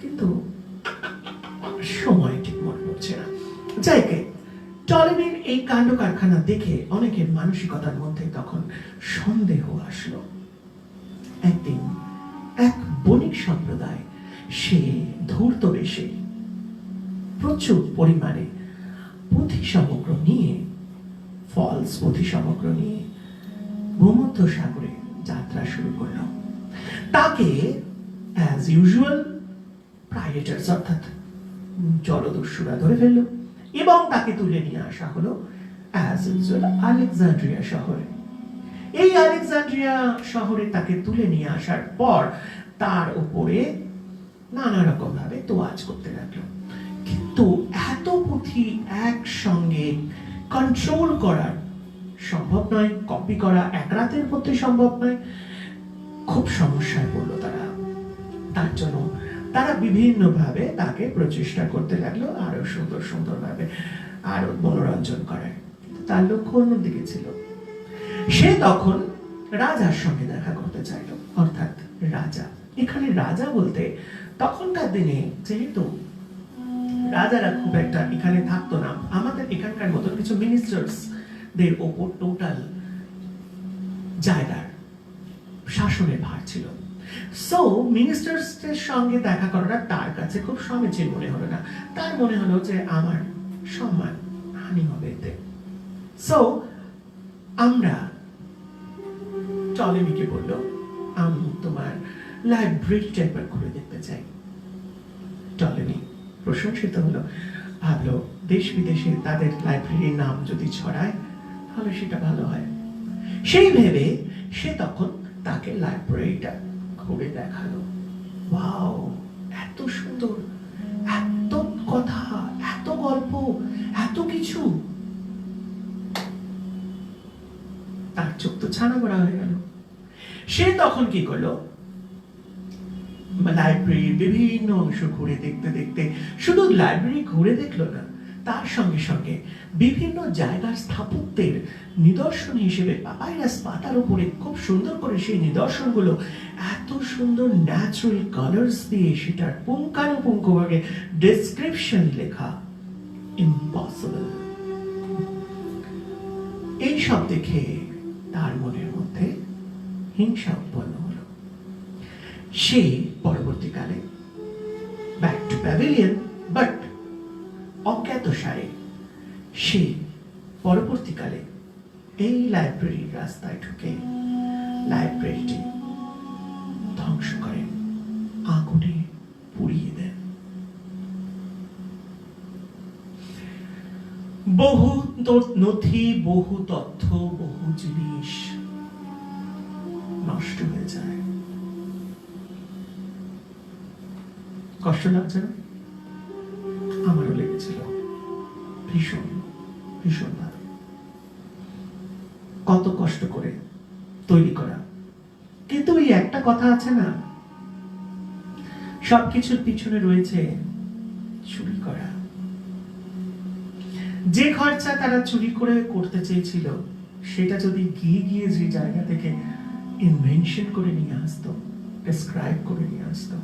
কিন্তু সময় ঠিক মনে পড়ছে না। যাইকে টলেমির এই কাণ্ড কারখানা দেখে অনেকের মানসিকতার মধ্যে তখন সন্দেহ আসলো। একদিন এক বণিক সম্প্রদায় সে ধূর্ত বেশে প্রচুর পরিমাণে পুঁথি সমগ্র নিয়ে, ফলস পুঁথি সমগ্র নিয়ে ভূমধ্য সাগরে যাত্রা শুরু করল। তাকে অ্যাজ ইউজুয়াল প্রাইভেটার্স অর্থাৎ জলদস্যুরা ধরে ফেলল, এবং তাকে তুলে নিয়ে আসা হলো অ্যাজ ইউজুয়াল আলেকজান্ড্রিয়া শহরে। এই আলেকজান্ড্রিয়া শহরে তাকে তুলে নিয়ে আসার পর তার উপরে নানা রকম ভাবে তোয়াজ করতে লাগলো। কিন্তু এত পুঁথি একসঙ্গে কন্ট্রোল করা সম্ভব নয়, কপি করা এক রাতের মধ্যে সম্ভব নয়। খুব সমস্যায় পড়লো তারা। তার জন্য তারা বিভিন্ন ভাবে তাকে প্রচেষ্টা করতে লাগলো আরো সুন্দর সুন্দর ভাবে আরো মনোরঞ্জন করার। তার লক্ষ্য অন্যদিকে ছিল। সে তখন রাজার সঙ্গে দেখা করতে চাইল, অর্থাৎ রাজা। এখানে রাজা বলতে তখনকার দিনে যেহেতু রাজারা খুব একটা এখানে থাকতো না, আমাদের এখানকার মতো কিছু মিনিস্টার্স দের ওপর টোটাল জায়গার শাসনের ভার ছিল। সো মিনিস্টার্সদের সঙ্গে দেখা করাটা তার কাছে খুব সমীচীন মনে হলো না। তার মনে হলো যে আমার সম্মান হানি হবে এতে। সো আমরা টলেমিকে বলল, আমি তোমার লাইব্রেরিটা একবার ঘুরে দেখতে চাই। টলেমি প্রশংসিত হলো, ভাবলো দেশ বিদেশে তাদের লাইব্রেরির নাম যদি ছড়ায় তাহলে সেটা ভালো হয়। সেই ভেবে সে তখন তাকে লাইব্রেরিটা ঘুরে দেখালো। ওয়াও, এত সুন্দর, এত কথা, এত গল্প, এত কিছু। তার চোখ তো ছানা বড়া হয়ে গেল। সে তখন কি করলো, লাইব্রেরির বিভিন্ন অংশ ঘুরে দেখতে দেখতে শুধু লাইব্রেরি ঘুরে দেখলো না, তার সঙ্গে সঙ্গে বিভিন্ন জায়গার স্থাপত্যের নিদর্শন হিসেবে পাপাইরাস পাতার উপরে খুব সুন্দর করে সেই নিদর্শনগুলো এত সুন্দর ন্যাচারাল কালার্স দিয়ে সেটার পুঙ্খানুপুঙ্খভাবে ডেসক্রিপশন লেখা, ইম্পসিবল। এই সব দেখে তার মনের মধ্যে হিংসা উৎপন্ন হলো। সে পরবর্তীকালে ব্যাক টু প্যাভিলিয়ন, বাট অজ্ঞাতসারে সে পরবর্তীকালে এই লাইব্রেরির রাস্তায় ঢুকে লাইব্রেরিটি ধ্বংস করেন, আগুনে পুড়িয়ে দেন। বহু নথি, বহু তথ্য, বহু জিনিস নষ্ট হয়ে যায়। কষ্ট লাগছে না? আমারও লেগেছিল ভীষণ ভীষণ ভাবে। কত কষ্ট করে তৈরি করা, কিন্তু ওই একটা কথা আছে না, সবকিছুর পিছনে রয়েছে চুরি করা। যে খরচা তারা চুরি করে করতে চেয়েছিল সেটা যদি গিয়ে গিয়ে যে জায়গা থেকে ইনভেনশন করে নিয়ে আসতো, ডেসক্রাইব করে নিয়ে আসতো,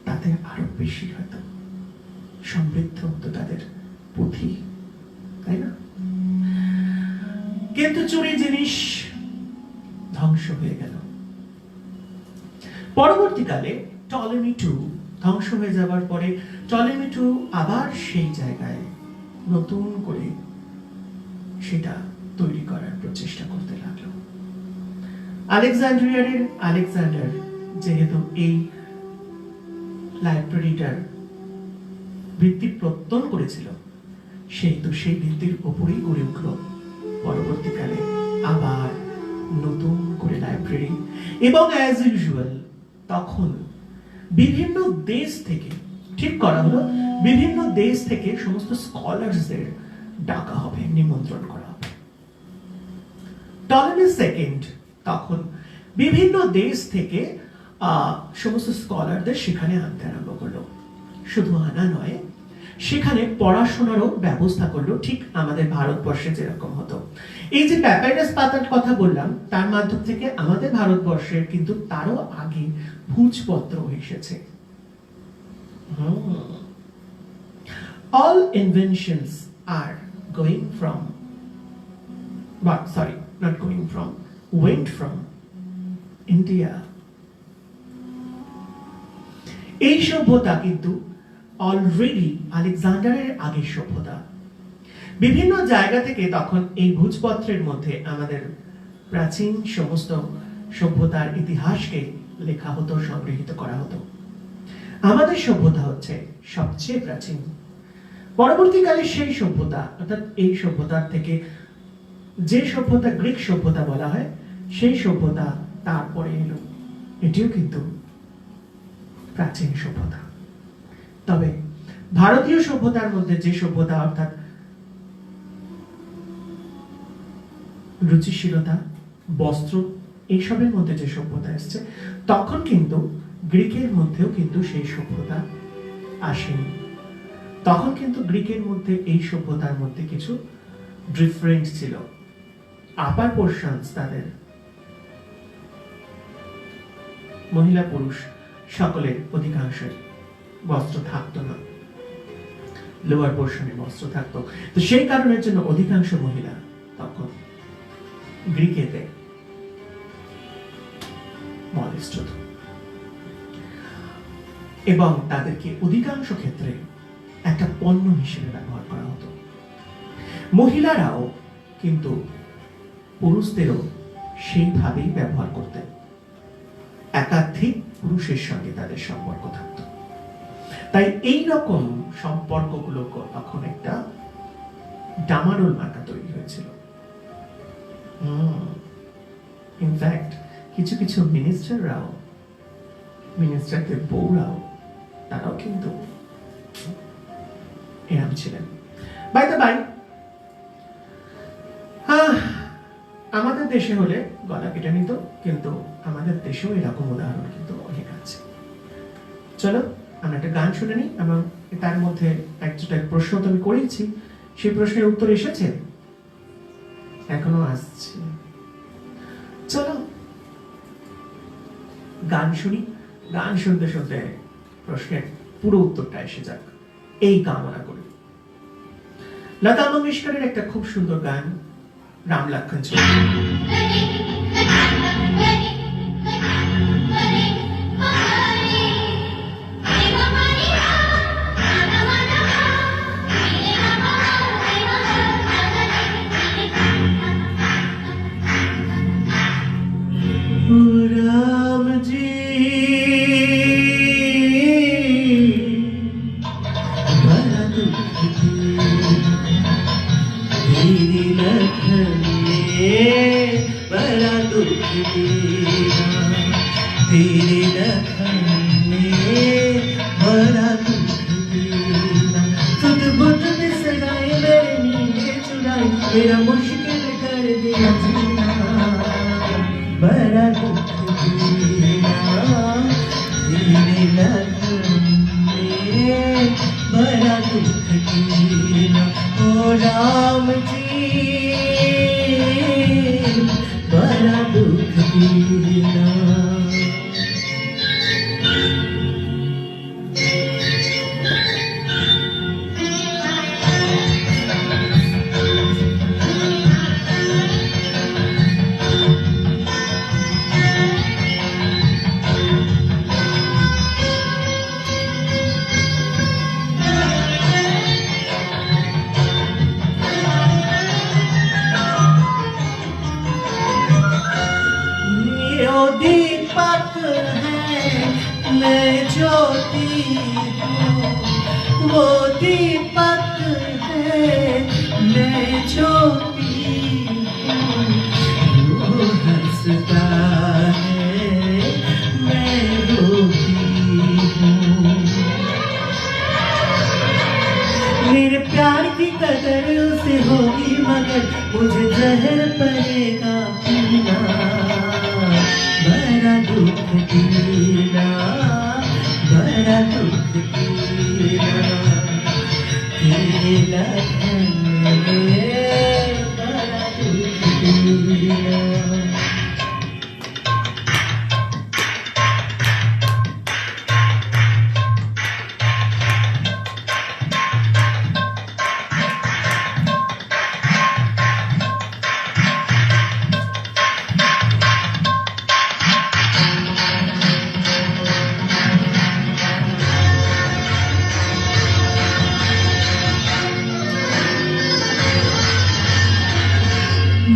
তাতে আরো বেশি হয়তো সমৃদ্ধ হতো তাদের পুঁথি, তাই না? কিন্তু চুরি জিনিস ধ্বংস হয়ে গেল। পরবর্তীকালে টলেমি টু ধ্বংস হয়ে যাবার পরে টলেমি টু আবার সেই জায়গায় নতুন করে সেটা তৈরি করার প্রচেষ্টা করতে লাগলো। আলেকজান্ড্রিয়ার আলেকজান্ডার যেহেতু এই লাইব্রেরিটার ভিত্তি প্রত্যন করেছিল, সেহেতু সেই ভিত্তির উপরেই গড়ে উঠল পরবর্তীকালে আবার নতুন করে লাইব্রেরি। এবং অ্যাজ ইউজুয়াল তখন বিভিন্ন দেশ থেকে ঠিক করা হলো, বিভিন্ন দেশ থেকে সমস্ত স্কলারসদের ডাকা হবে, নিমন্ত্রণ করা হবে। টলেমি সেকেন্ড তখন বিভিন্ন দেশ থেকে সমস্ত স্কলারদের সেখানে আনতে আরম্ভ করলো। শুধু আনা নয়, সেখানে পড়াশোনারও ব্যবস্থা করলো, ঠিক আমাদের ভারতবর্ষে যেরকম হতো। এই যে প্যাপাইরাস পাতার কথা বললাম, তার মাধ্যম থেকে আমাদের ভারতবর্ষের কিন্তু তারও আগে ভূজপত্র এসেছে। All inventions are going from, but sorry, not going from, went from India. এই সভ্যতা কিন্তু অলরেডি আলেকজান্ডারের আগের সভ্যতা। বিভিন্ন জায়গা থেকে তখন এই ভূজপত্রের মধ্যে আমাদের প্রাচীন সমস্ত সভ্যতার ইতিহাসকে লেখা হতো, সংগৃহীত করা হতো। আমাদের সভ্যতা হচ্ছে সবচেয়ে প্রাচীন। পরবর্তীকালে সেই সভ্যতা, অর্থাৎ এই সভ্যতার থেকে যে সভ্যতা গ্রিক সভ্যতা বলা হয়, সেই সভ্যতা তারপরে এলো। এটিও কিন্তু প্রাচীন সভ্যতা। তবে ভারতীয় সভ্যতার মধ্যে যে সভ্যতা, অর্থাৎ রুচিশীলতা, বস্ত্র, এইসবের মধ্যে যে সভ্যতা এসছে, তখন কিন্তু গ্রিকের মধ্যেও কিন্তু সেই সভ্যতা আসেনি। তখন কিন্তু গ্রিকের মধ্যে এই সভ্যতার মধ্যে কিছু ডিফারেন্ট ছিল। আপার পোর্শনস, তাদের মহিলা পুরুষ সকলের অধিকাংশ বস্ত্র থাকতো না, লোয়ার পোর্শনে বস্ত্র থাকতো। তো সেই কারণের জন্য অধিকাংশ মহিলা তখন গ্রিকেতে মলেস্ট হতো এবং তাদেরকে অধিকাংশ ক্ষেত্রে একটা পণ্য হিসেবে ব্যবহার করা হতো। মহিলারাও কিন্তু পুরুষদেরও সেইভাবেই ব্যবহার করতেন, একাধিক পুরুষের সঙ্গে তাদের সম্পর্ক থাকত। তাই এই রকম সম্পর্কগুলো তখন একটা ডামাডোল মার্কা তৈরি হয়েছিল। ইনফ্যাক্ট কিছু কিছু মিনিস্টারদের বউরাও তারাও কিন্তু এরম ছিলেন। বাই দ্য বাই, আমাদের দেশে হলে গলা কেটে নিত, কিন্তু আমাদের দেশেও এরকম উদাহরণ কিন্তু অনেক আছে। চলো আমরা একটা গান শুনে নিই, এবং তার মধ্যে একটা প্রশ্ন তো আমি করেছি, সেই প্রশ্নের উত্তর এসেছে, এখনো আসছে। চলো গান শুনি, গান শুনতে শুনতে প্রশ্নের পুরো উত্তরটা এসে যাক, এই কামনা করি। লতা মঙ্গেশকরের একটা খুব সুন্দর গান, রাম লক্ষণ চৌধুরী। राम जी बड़ा दुख तेरी लखन में, बड़ा दुख तेरी लखन में, बड़ा दुख सुध बुध बिसराए मेरे नींद चुराई, मेरा मुश्किल कर दिया जीना, बड़ा दुख तेरे लगन में, बड़ा दुख ओ राम जी, बड़ा दुख दीपक है मैं ज्योति हूँ, वो दीपक है मैं ज्योति हूँ, वो हंसता है मैं रोती हूँ, मेरे प्यार की कदर उसे होगी मगर मुझे जहर पड़ेगा पीना, बड़ा दुख दीना, बड़ा दुख दीना तेरे लगन में, बड़ा दुख दीना।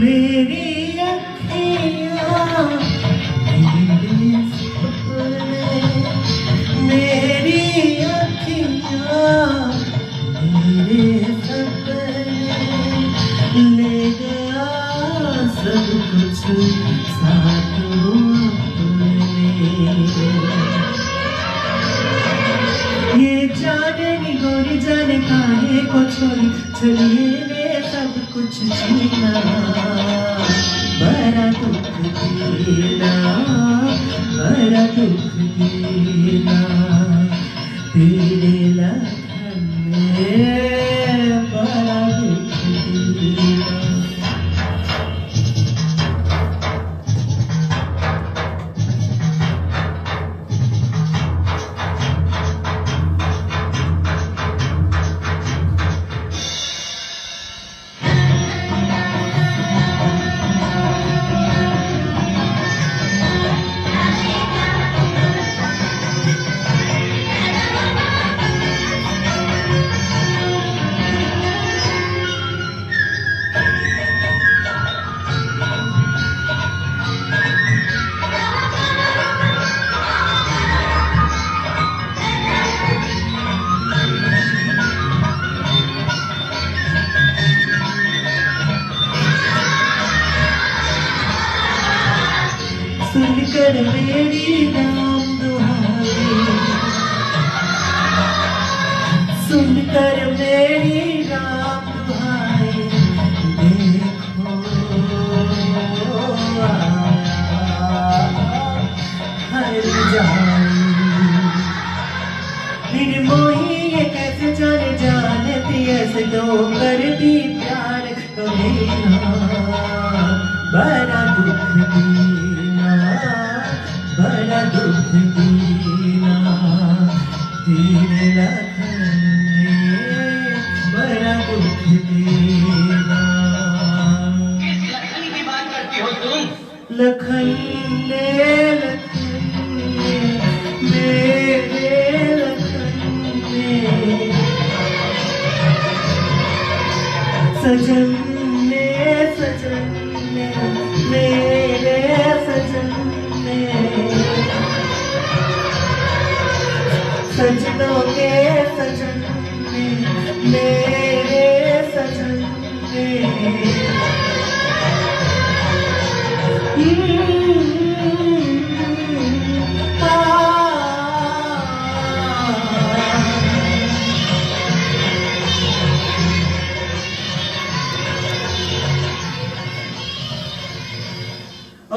मेरी अखियाँ मेरे सपने, मेरी अखियाँ मेरे सपने, ले गया सब कुछ साथ अपने, ये जाने नी गोरी जाने काहे को छोड़ी चलिए ने सब कुछ छीना, बड़ा दुख दीना, बड़ा दुख दीना तेरे लगन में, बड़ा दुख दीना। सुनकर मेरी राम दुहाई देखो हर जान निर्मोही ये कैसे जाने जानती ऐसे तो कर दी प्यार कभी ना बड़ा दुख दीना बड़ा दुख दीना तेरे लखन ने बड़ा दुख दीना। किस लखन की बात करती हो तुम? लखन ने मेरे लखन ने सजन ने मेरे सजन ने सजनों के सजन ने मेरे सजन ने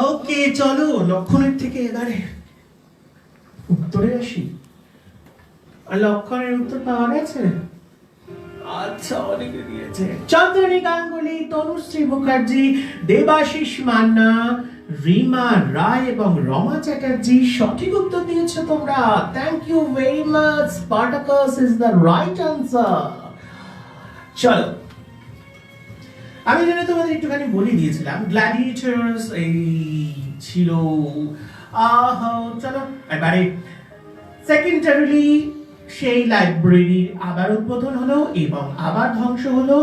ওকে চলো লক্ষণের থেকে এবারে উত্তরে আসি। আর লক্ষণের উত্তর পাওয়া গেছে? আচ্ছা অনেকে দিয়েছে। চন্দ্রনী গাঙ্গুলি, তনুশ্রী মুখার্জি, দেবাশিস মান্না, রিমা রায় এবং রমা চ্যাটার্জি সঠিক উত্তর দিয়েছো তোমরা। Thank you very much. Spartacus is the right answer. চলো আমি জানি তোমাদের একটুখানি বলে দিয়েছিলাম গ্ল্যাডিয়েটরস এই ছিল। চলো এবারে সেকেন্ডারিলি সেই লাইব্রেরির আবার উদ্বোধন হলো এবং আবার ধ্বংস হলো।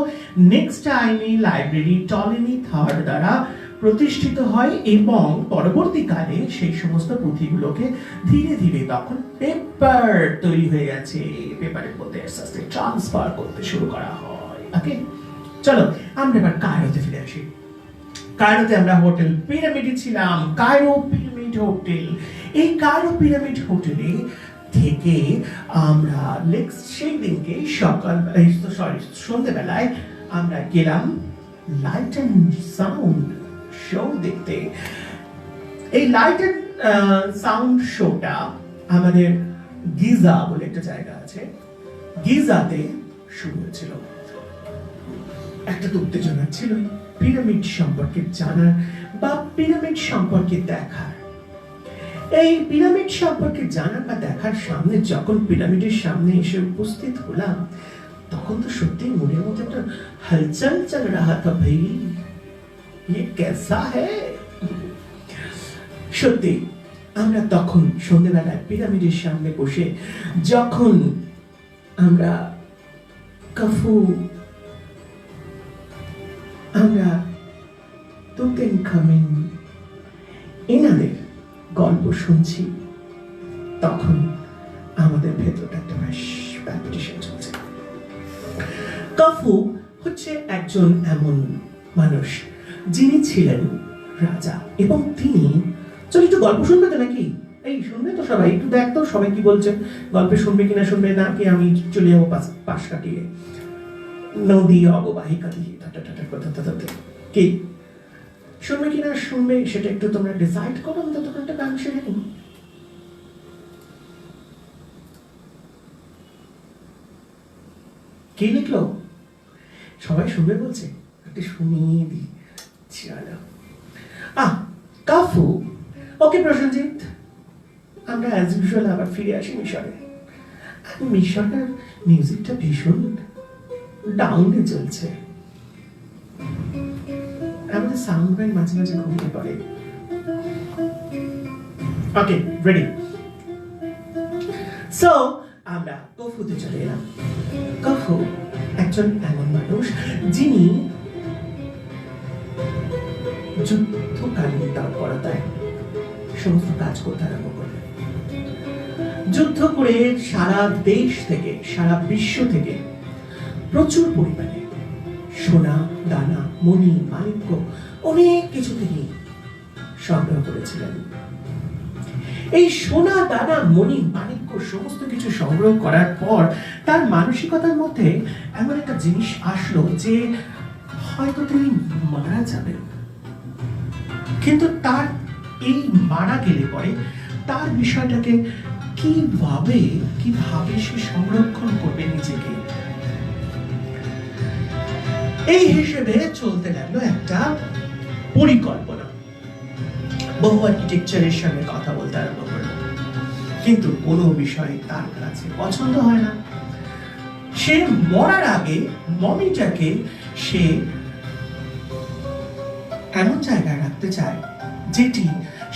নেক্সট টাইমে লাইব্রেরি টলেমি থার্ড দ্বারা প্রতিষ্ঠিত হয় এবং পরবর্তীকালে সেই সমস্ত পুঁথিগুলোকে ধীরে ধীরে তখন পেপার তৈরি হয়ে গেছে, পেপারের মধ্যে আস্তে আস্তে ট্রান্সফার করতে শুরু করা হয়। ওকে চলো আমরা এবার কায়রোতে ফিরে আসি। কায়রোতে আমরা হোটেল পিরামিডে ছিলাম, কায়রো পিরামিড হোটেল। এই কায়রো পিরামিড হোটেলে থেকে আমরা নেক্সট সেই দিনকে সন্ধ্যেবেলায় আমরা গেলাম লাইট অ্যান্ড সাউন্ড শো দেখতে। এই লাইট অ্যান্ড সাউন্ড শোটা আমাদের গিজা বলে একটা জায়গা আছে, গিজাতে শুরু হয়েছিল। একটা তো উত্তেজনা ছিল পিরামিড সম্পর্কে জানার বা পিরামিড সম্পর্কে দেখার। এই পিরামিড সম্পর্কে জানার বা দেখার সামনে যখন পিরামিডের সামনে এসে উপস্থিত হলাম তখন তো সত্যি মনের মধ্যে একটা হলচল চল রাহা থা ভাই, ये कैसा है। সত্যি আমরা তখন সন্ধ্যেবেলায় পিরামিডের সামনে বসে যখন আমরা কাফু আমরা তুতেনখামেন এনাদের গল্প শুনছি তখন আমাদের ভেতরটা একটা বেশ প্যালপিটেশন চলছে। কাফু হচ্ছে একজন এমন মানুষ যিনি ছিলেন রাজা এবং তিনি চল একটু গল্প শুনবে তো নাকি? এই শুনবে তো সবাই? একটু দেখ তো সবাই কি বলছেন, গল্পে শুনবে কিনা শুনবে না কি আমি চলে যাবো পাশ কাটিয়ে নদী অববাহিকা দিয়ে কি শুনবে কিনা শুনবে সেটা একটু তোমরা ডিসাইড করো। আমি ততক্ষণ একটা গান সেরে নিই। কে লিখলো? সবাই শুনবে বলছে, একটু শুনিয়ে দিই। চলো কাফু। ওকে প্রসেনজিৎ, আমরা অ্যাজ ইউজুয়াল আবার ফিরে আসি মিশরে। মিশরের মিউজিকটা ভীষণ ডাউনে চলছে, আমাদের সাউন্ড ব্যান্ড মাঝে মাঝে ঘুমিয়ে পড়ে। Okay ready. সো আমরা কফুতে চলে এলাম। কফু একজন এমন মানুষ যিনি যুদ্ধকালীন তৎপরতায় সমস্ত কাজ করতে আরম্ভ করলেন। যুদ্ধ করে সারা দেশ থেকে সারা বিশ্ব থেকে প্রচুর পরিমাণে সোনা দানা মণি মাণিক্য অনেক কিছু তিনি সংগ্রহ করেছিলেন এই সোনা দানা মণি মাণিক্য সমস্ত কিছু সংগ্রহ করার পর তার মানসিকতার মধ্যে এমন একটা জিনিস আসলো যে হয়তো তিনি মারা যাবেন। কিন্তু তার এই মারা গেলে পরে তার বিষয়টাকে কিভাবে সে সংরক্ষণ করবে নিজেকে, এই হিসেবে চলতে লাগলো একটা পরিকল্পনা। বহু আর্কিটেকচারের সঙ্গে কথা বলতে আরম্ভ করলো, কিন্তু কোনো বিষয় তার কাছে পছন্দ হয় না। সে মরার আগে মমিটাকে সে এমন জায়গায় রাখতে চায় যেটি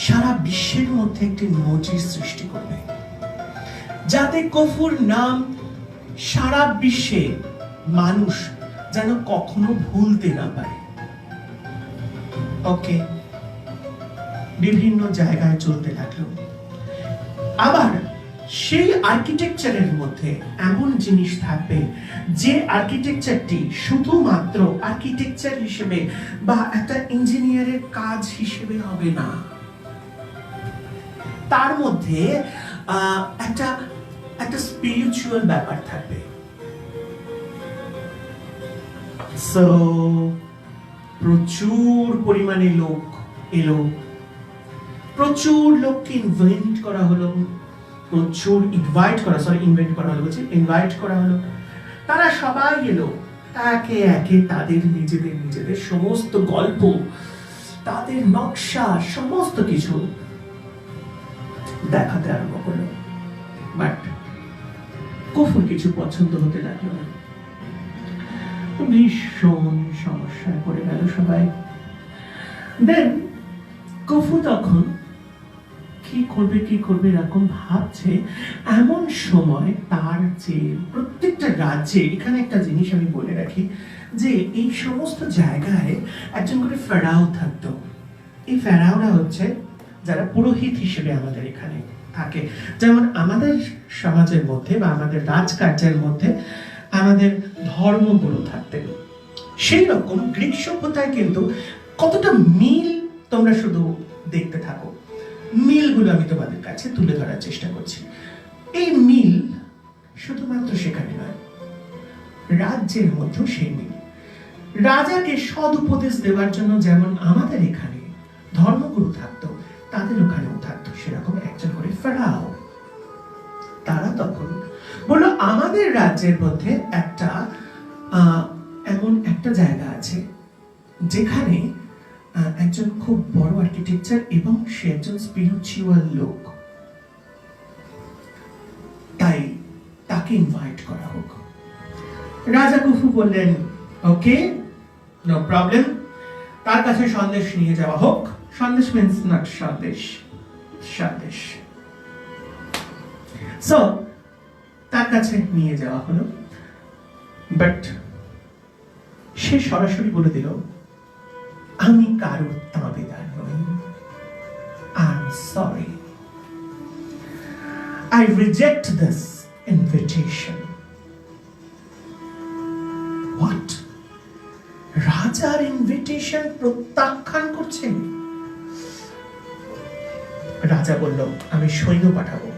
সারা বিশ্বের মধ্যে একটি নজির সৃষ্টি করবে, যাতে কফুর নাম সারা বিশ্বে মানুষ যেন কখনো ভুলতে না পারে। ওকে, বিভিন্ন জায়গায় চলতে লাগলো। আবার সেই আর্কিটেকচারের মধ্যে এমন জিনিস থাকবে যে আর্কিটেকচারটি শুধুমাত্র আর্কিটেকচার হিসেবে বা একটা ইঞ্জিনিয়ারের কাজ হিসেবে হবে না, তার মধ্যে একটা স্পিরিচুয়াল ব্যাপার থাকবে। সো প্রচুর পরিমাণে লোক এলো, প্রচুর লোককে ইনভাইট করা হলো, ইনভাইট করা হলো। তারা সবাই এলো, একে একে তাদের নিজেদের সমস্ত গল্প, তাদের নকশা, সমস্ত কিছু দেখাতে আরম্ভ করলো। বাট কফুর কিছু পছন্দ হতে লাগলো না, ভীষণ সমস্যায় পড়ে গেল সবাই। দেন কফু তখন কি করবে এরকম ভাবছে। এমন সময় তার যে প্রত্যেকটা রাজ্যে, এখানে একটা জিনিস আমি বলে রাখি যে এই সমস্ত জায়গায় একজন করে ফেরাও থাকতো। এই ফেরাওরা হচ্ছে যারা পুরোহিত হিসেবে আমাদের এখানে থাকে। যেমন আমাদের সমাজের মধ্যে বা আমাদের রাজকার্যের মধ্যে আমাদের ধর্মগুরু থাকতেন, সেই রকম গ্রিক সভ্যতায় কিন্তু কতটা মিল তোমরা শুধু দেখতে থাকো। মিলগুলো আমি তোমাদের কাছে তুলে ধরার চেষ্টা করছি। এই মিল শুধুমাত্র সেখানে নয়, রাজ্যের মধ্যেও সেই মিল। রাজাকে সদ উপদেশ দেওয়ার জন্য যেমন আমাদের এখানে ধর্মগুরু থাকতো, তাদের ওখানেও থাকতো সেরকম একজন করে ফেরাও। তারা তখন বললো আমাদের রাজ্যের মধ্যে এমন একটা জায়গা আছে যেখানে একজন খুব বড় আর্কিটেকচার এবং সে একজন স্পিরিচুয়াল লোক, তাই তাকে ইনভাইট করা হোক। রাজা কুফু বললেন ওকে, নো প্রবলেম, তার কাছে সন্দেশ নিয়ে যাওয়া হোক। Sandesh means not Sandesh, Sandesh. So তার কাছে নিয়ে যাওয়া হলো, বাট সে সরাসরি বলে দিল আমি কারোর তাবেদার নই, I am sorry, I reject this invitation. What? রাজার ইনভিটেশন প্রত্যাখ্যান করছেন? রাজা বলল আমি সৈন্য পাঠাবো,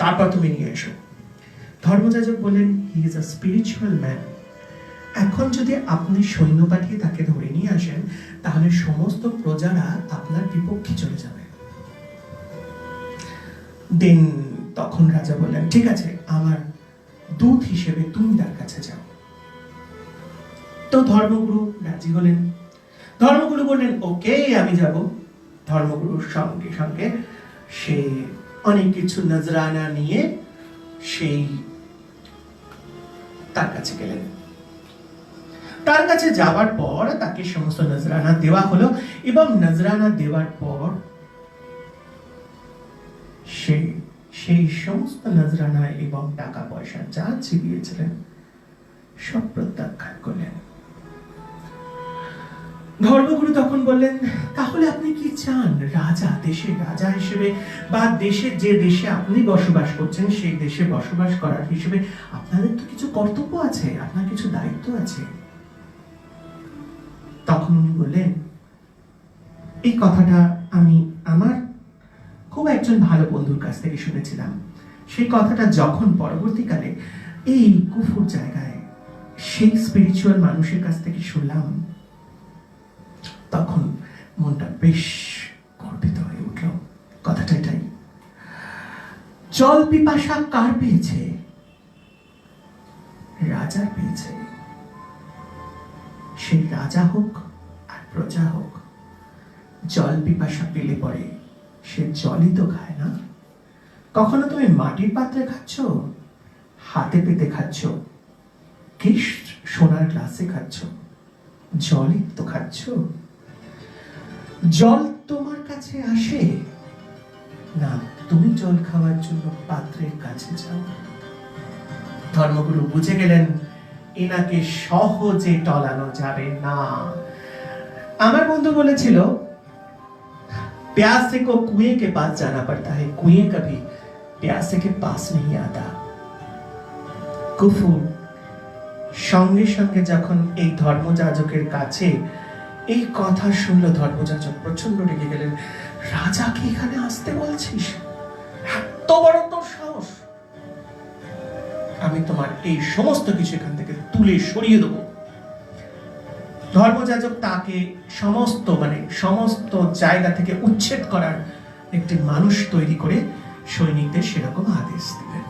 তারপর তুমি নিয়ে এসো। ধর্মযাজক বললেন he is a spiritual man, এখন যদি আপনি সৈন্য পাঠিয়ে তাকে ধরে নিয়ে আসেন তাহলে সমস্ত প্রজারা আপনার বিপক্ষে চলে যাবে। দেন তখন রাজা বললেন ঠিক আছে, আমার দূত হিসেবে তুমি তার কাছে যাও। তো ধর্মগুরু রাজি হলেন। ধর্মগুরু বললেন ওকে আমি যাব। ধর্মগুরুর সঙ্গে সঙ্গে সে অনেক কিছু নজরানা নিয়ে সেই তার কাছে গেলেন। তার কাছে যাওয়ার পর তাকে সমস্ত নজরানা দেওয়া হলো এবং নজরানা দেওয়ার পর সেই সমস্ত নজরানা এবং টাকা পয়সা যা চিবিয়েছিলেন সব প্রত্যাখ্যান করলেন। ধর্মগুরু তখন বললেন তাহলে আপনি কি চান? রাজা, দেশের রাজা হিসেবে বা দেশের যে দেশে আপনি বসবাস করছেন সেই দেশে বসবাস করার হিসেবে আপনাদের তো কিছু কর্তব্য আছে, আপনার কিছু দায়িত্ব আছে। তখন উনি বললেন এই কথাটা আমি আমার খুব একজন ভালো বন্ধুর কাছ থেকে শুনেছিলাম। সেই কথাটা যখন পরবর্তীকালে এই কুফুর জায়গায় সেই স্পিরিচুয়াল মানুষের কাছ থেকে শুনলাম, তখন মনটা বেশ গর্বিত হয়ে উঠল। কথাটা এটাই, জল পিপাসা কার পেয়েছে? রাজার পেয়েছে। সেই রাজা হোক আর প্রজা হোক, জল পিপাসা পেলে পরে সে জলই তো খায় না। কখনো তুমি মাটির পাত্রে খাচ্ছ, হাতে পেতে খাচ্ছ, কি সোনার গ্লাসে খাচ্ছ, জলই তো খাচ্ছ। জল তোমার কাছে আসে না, তুমি জল খাওয়ার জন্য পাত্রের কাছে যাও। ধর্মগুরু বুঝে গেলেন এনাকে সহজে টলানো যাবে না। আমার বন্ধু বলেছিল, प्यासे को कुएं के पास जाना पड़ता है, कुएं कभी प्यासे के पास नहीं आता। কুফু সঙ্গে সঙ্গে যখন এই ধর্মযাজকের কাছে এই কথা শুনল, ধর্মযাজক প্রচন্ড রেগে গেলেন। রাজাকে এখানে আসতে বলছিস? এত বড় তোর সাহস! আমি তোমার এই সমস্ত কিছু এখান থেকে তুলে সরিয়ে দেবো। ধর্মযাজক তাকে সমস্ত জায়গা থেকে উচ্ছেদ করার একটি মানুষ তৈরি করে সৈনিকদের সেরকম আদেশ দিলেন।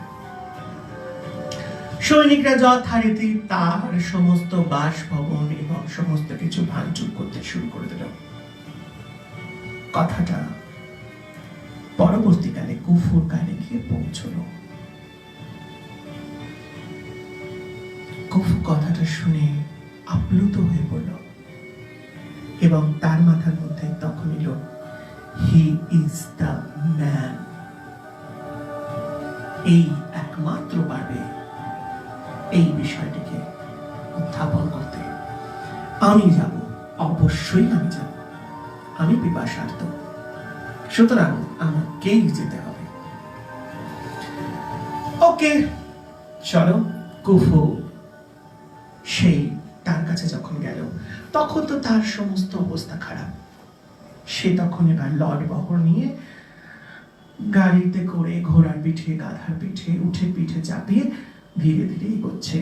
সৈনিকরা যথারীতি তার সমস্ত বাসভবন এবং সমস্ত কিছু ভাঙচুর করতে শুরু করে দিল। কথাটা পরবর্তীকালে কুফুর কানে গিয়ে পৌঁছল। কুফু কথাটা শুনে আপ্লুত হয়ে পড়ল এবং তার মাথার মধ্যে তখন এলো, হি ইজ দ্য ম্যান। এই একমাত্র পারবে এই বিষয়টিকে উত্থাপন করতে। আমি যাব, অবশ্যই আমি যাব। আমি পিপাসার্ত, সুতরাং আমাকেই যেতে হবে। ওকে, চলো। কুফু সেই তার কাছে যখন গেল, তখন তো তার সমস্ত অবস্থা খারাপ। সে তখন এবার লড বহর নিয়ে গাড়িতে করে ঘোড়ার পিঠে, গাধার পিঠে উঠে, পিঠে চাপিয়ে ধীরে ধীরে এগোচ্ছে।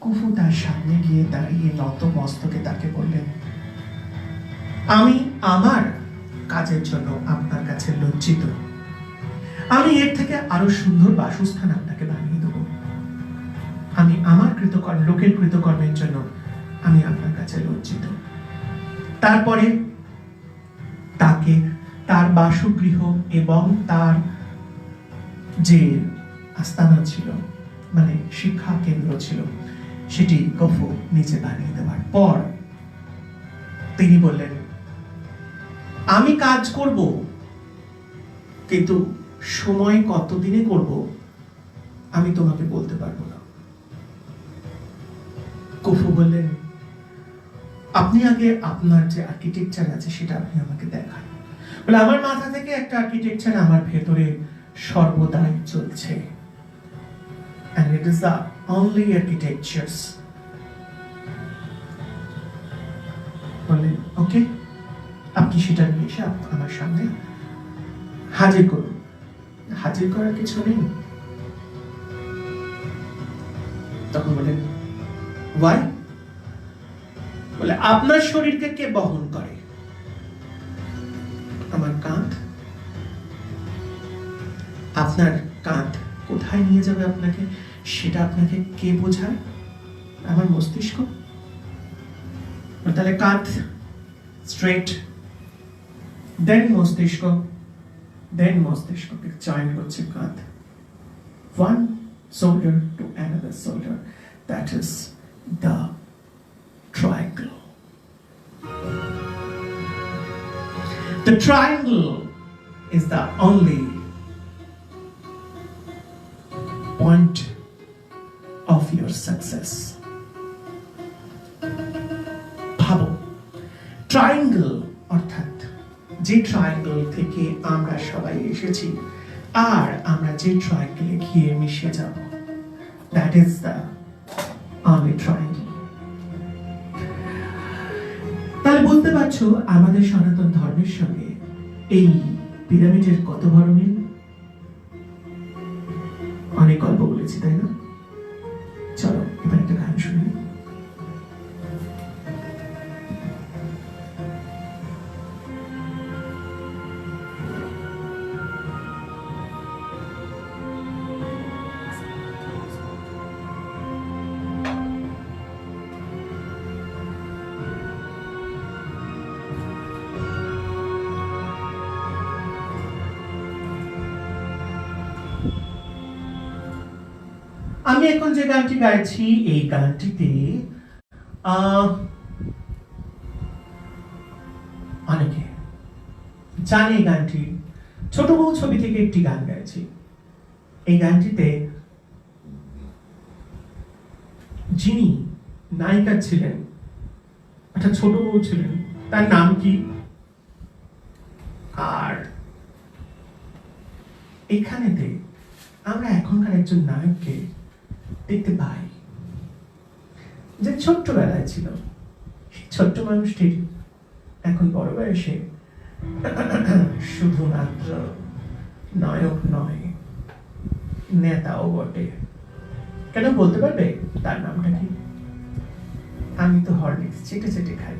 কুফু তার সামনে গিয়ে দাঁড়িয়ে নত মস্তকে তাকে বললেন, আমি আমার কাজের জন্য আপনার কাছে লজ্জিত। আমি এর থেকে আরো সুন্দর বাসস্থান আপনাকে বানিয়ে দেব। আমি আমার লোকের কৃতকর্মের জন্য আমি আপনার কাছে লজ্জিত। তারপরে তাকে তার বাসগৃহ এবং তার যে আস্তানা ছিল, মানে শিক্ষা কেন্দ্র ছিল, সেটি কুফু নিচে বানিয়ে দেওয়ার পর তিনি বললেন, আমি কাজ করব, কিন্তু সময় কতদিনে করব আমি তোমাকে বলতে পারবো না। কুফু বললেন, আপনি আগে আপনার যে আর্কিটেকচার আছে সেটা আপনি আমাকে দেখান। বলে, আমার মাথা থেকে একটা আর্কিটেকচার আমার ভেতরে সর্বদাই চলছে, and it is the only architectures. বলে, ওকে, আপনি সেটা নিয়ে এসে আমার সামনে হাজির করুন। হাজির করার কিছু নেই। তখন বলেন, why? বলে, আপনার শরীরকে কে বহন করে? আমার কাঁধ। আপনার কাঁধ কোথায় নিয়ে যাবে আপনাকে, সেটা আপনাকে কে বোঝায়? আমার মস্তিষ্ক। তাহলে কাঁধ স্ট্রেট, দেন মস্তিষ্ককে জয়েন করছে কাঁধ। one shoulder to another shoulder, that is the triangle. The triangle is the only point of your success. ভাবো, ট্রায়াঙ্গেল অর্থাৎ যে ট্রায়াঙ্গেল থেকে আমরা সবাই এসেছি, আর আমরা যে ট্রায়াঙ্গেলে গিয়ে মিশে যাব, that is the only triangle. তাহলে বুঝতে পারছো আমাদের সনাতন ধর্মের সঙ্গে এই পিরামিডের কত বড় মিল? অনেক গল্প বলেছি তাই না? চলো এবার একটা গান শুনি। আমি এখন যে গানটি গাইছি এই গানটিতে অনেকে জানে এই গানটি। ছোট বউ ছবি থেকে একটি গান গাইছি। এই গানটিতে যিনি নায়িকা ছিলেন, একটা ছোট বউ ছিলেন, তার নাম কি? আর এখানেতে আমরা এখনকার একজন নায়ককে দেখতে পাই যে ছোট্টবেলায় ছিল। ছোট্ট মানুষটির এখন বড় বয়সে শুধুমাত্র নায়ক নয়, নেতাও বটে। কেন বলতে পারবে তার নামটা কি? আমি তো হরলিক্স চেটে চেটে খাই।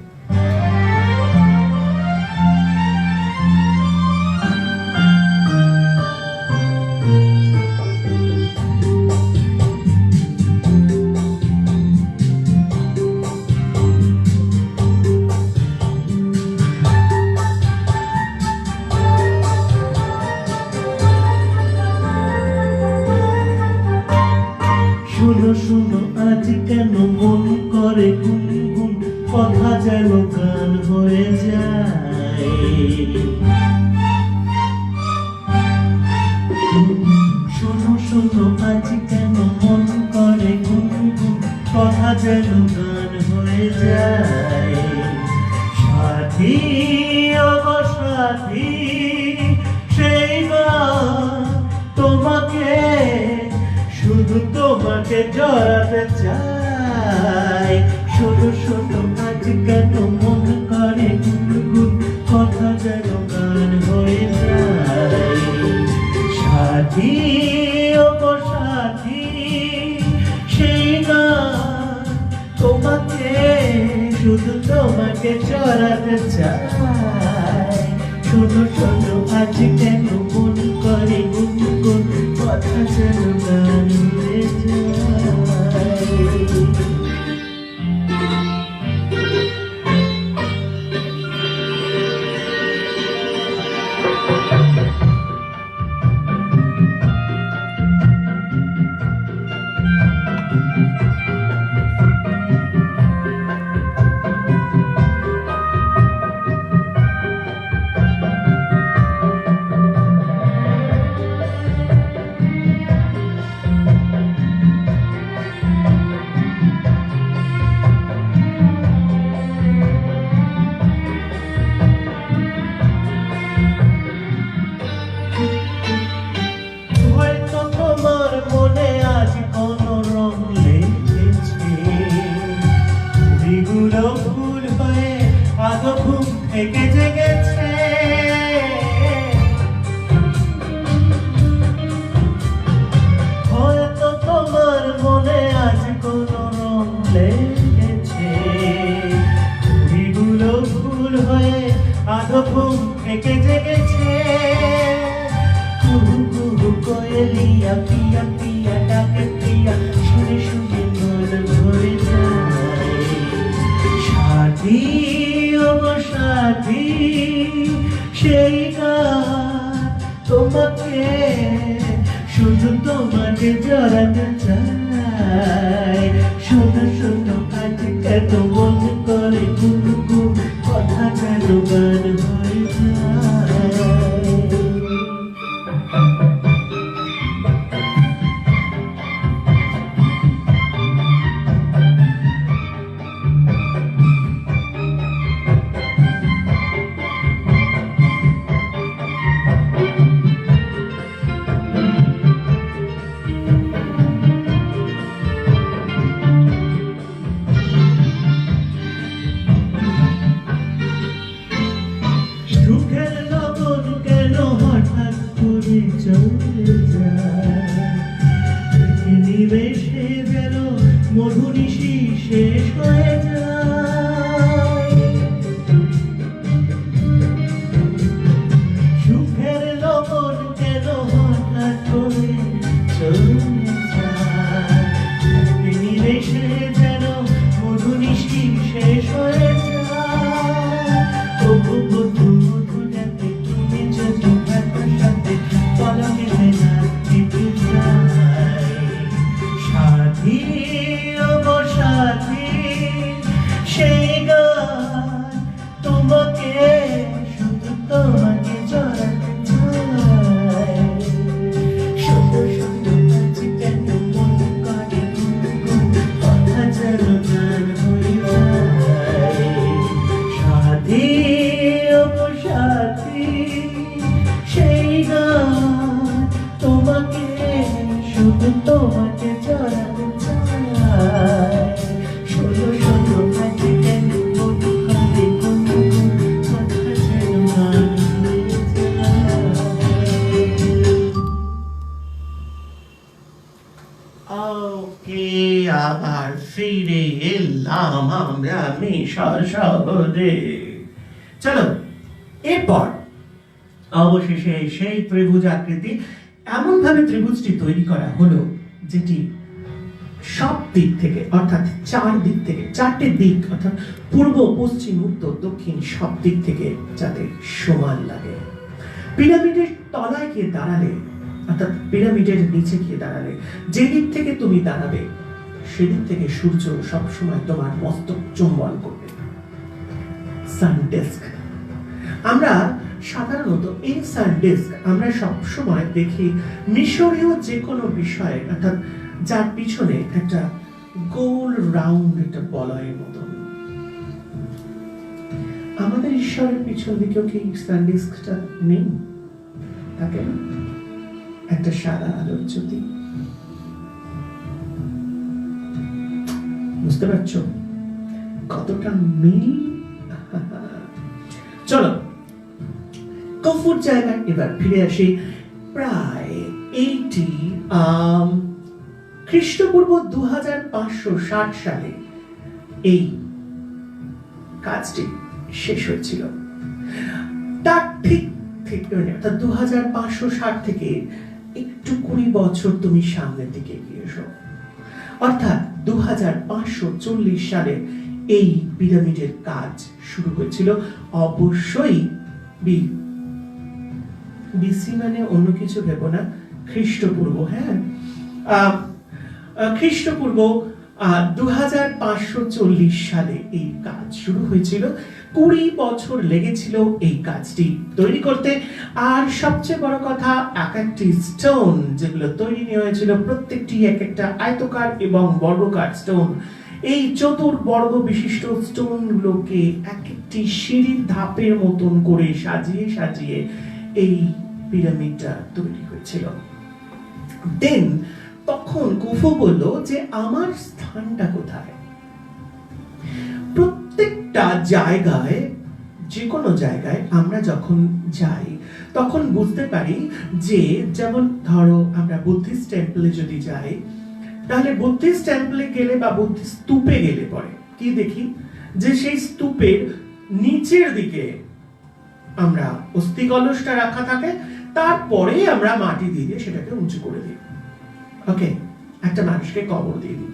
শুনো শুনো আজ কেন মন করে গুনগুন, কথা যেন গান হয়ে যায়। শোনো শোনো আজ কেন মন করে গুনগুন, কথা যেন গান হয়ে যায়। সাথী ওগো সাথী, সেই গান তোমাকে, শুধু তোমাকে জড়াতে চাই। শোনো শোনো আজ কেন মন করে গুনগুন, কথা যেন গান হয়ে যায়। সাথী ওগো সাথী, সেই গান তোমাকে, শুধু তোমাকে জড়াতে চাই। শোনো শোনো আজ কেন মন করে গুনগুন, কথা যেন গান হয়ে যায়। হয়তো তোমার মনে আজ কোনো রং লেগেছে, এগুলো ভুল হয়ে আদৌ ঘুম থেকে জেগেছে। হয়তো তোমার মনে আজ কোনো রং লেগেছে, এগুলো ভুল হয়ে আদৌ ঘুম থেকে জেগেছে। কোয়েলিয়া পিয়া পিয়া ডাকে পিয়া, শুনে শুনে মন ভরে যায়। সাথী ওগো সাথী, সেই গান তোমাকে, শুধু তোমাকে জড়াতে চাই। শোনো শোনো আজ কেন মন করে গুনগুন, কথা যেন গান হয়ে যায়। সাথী ও গো সাথী, সেই গান তোমাকে, শুধু তোমাকে জড়াতে চাই। সুন্দর সুন্দর কাছে কেন মনে করে গুনগুন, কথা যেন গান হয়ে যায়। সাথী ও গো সাথী, সেই গান তোমাকে, শুধু তোমাকে জড়াতে চাই। শোনো শোনো কাছে কেন মনে করে গুনগুন, কথা যেন গান হয়ে যায়। ওকে, আবার ফিরে এলাম আমরা মিশর শহরে। চলো, এরপর অবশেষে সেই ত্রিভুজ আকৃতি, এমন ভাবে ত্রিভুজটি তৈরি করা হলো যেটি সব দিক থেকে, অর্থাৎ চার দিক থেকে, চারটে দিক, অর্থাৎ পূর্ব পশ্চিম উত্তর দক্ষিণ সব দিক থেকে যাতে সমান লাগে। পিরামিডের তলায় গিয়ে দাঁড়ালে, অর্থাৎ পিরামিডের নিচে গিয়ে দাঁড়ালে, যে দিক থেকে তুমি দাঁড়াবে সেদিক থেকে সূর্য সবসময় তোমার মস্তক চুম্বন করবে। সান ডিস্ক, আমরা সাধারণত এই সান ডিস্ক আমরা সবসময় দেখি মিশরীয় যে কোনো বিষয়ে, অর্থাৎ যার পিছনে একটা গোল রাউন্ড একটা বলয়ের মতন। আমাদের ঈশ্বরের পিছন দিকেও কি সান ডিস্কটা নেই? থাকে না একটা সাদা আলোর জ্যোতি? বুঝতে পারছো কতটা মিল? চলো কফুর জায়গায় এবার ফিরে আসি। প্রায় 80 খ্রিস্টপূর্ব 2560 সালে এই কাজটি শেষ হয়েছিল। তার ঠিক অর্থাৎ 2560 থেকে একটু 20 বছর তুমি সামনের দিকে এগিয়ে এসো, অর্থাৎ 2540 সালে এই পিরামিডের কাজ শুরু হয়েছিল। অবশ্যই বিসি মানে অন্য কিছু ভেবো না, খ্রিস্টপূর্ব। হ্যাঁ, খ্রিস্টপূর্ব 2540 সালে এই কাজ শুরু হয়েছিল। 20 বছর লেগেছিল এই কাজটি তৈরি করতে। আর সবচেয়ে বড় কথা, এক একটি স্টোন যেগুলো তৈরি হয়েছিল প্রত্যেকটি এক একটা আয়তকার এবং বর্গাকার স্টোন। এই চতুর্বর্গ বিশিষ্ট স্টোন গুলোকে এক একটি সিঁড়ির ধাপের মতন করে সাজিয়ে সাজিয়ে এই পিরামিডটা তৈরি হয়েছিল। দেন তখন কুফু বলল যে আমার স্থানটা কোথায়? প্রত্যেকটা জায়গায়, যে কোনো জায়গায় আমরা যখন যাই তখন বুঝতে পারি যে, যেমন ধরো আমরা বুদ্ধিস্ট টেম্পলে যদি যাই, তাহলে বুদ্ধিস্ট টেম্পলে গেলে বা বুদ্ধিস্ট স্তূপে গেলে পরে কি দেখি যে সেই স্তূপের নিচের দিকে আমরা অস্থি কলসটা রাখা থাকে, তারপরে আমরা মাটি দিয়ে সেটাকে উঁচু করে দিই। ওকে, একটা মানুষকে কবর দিয়ে দিই।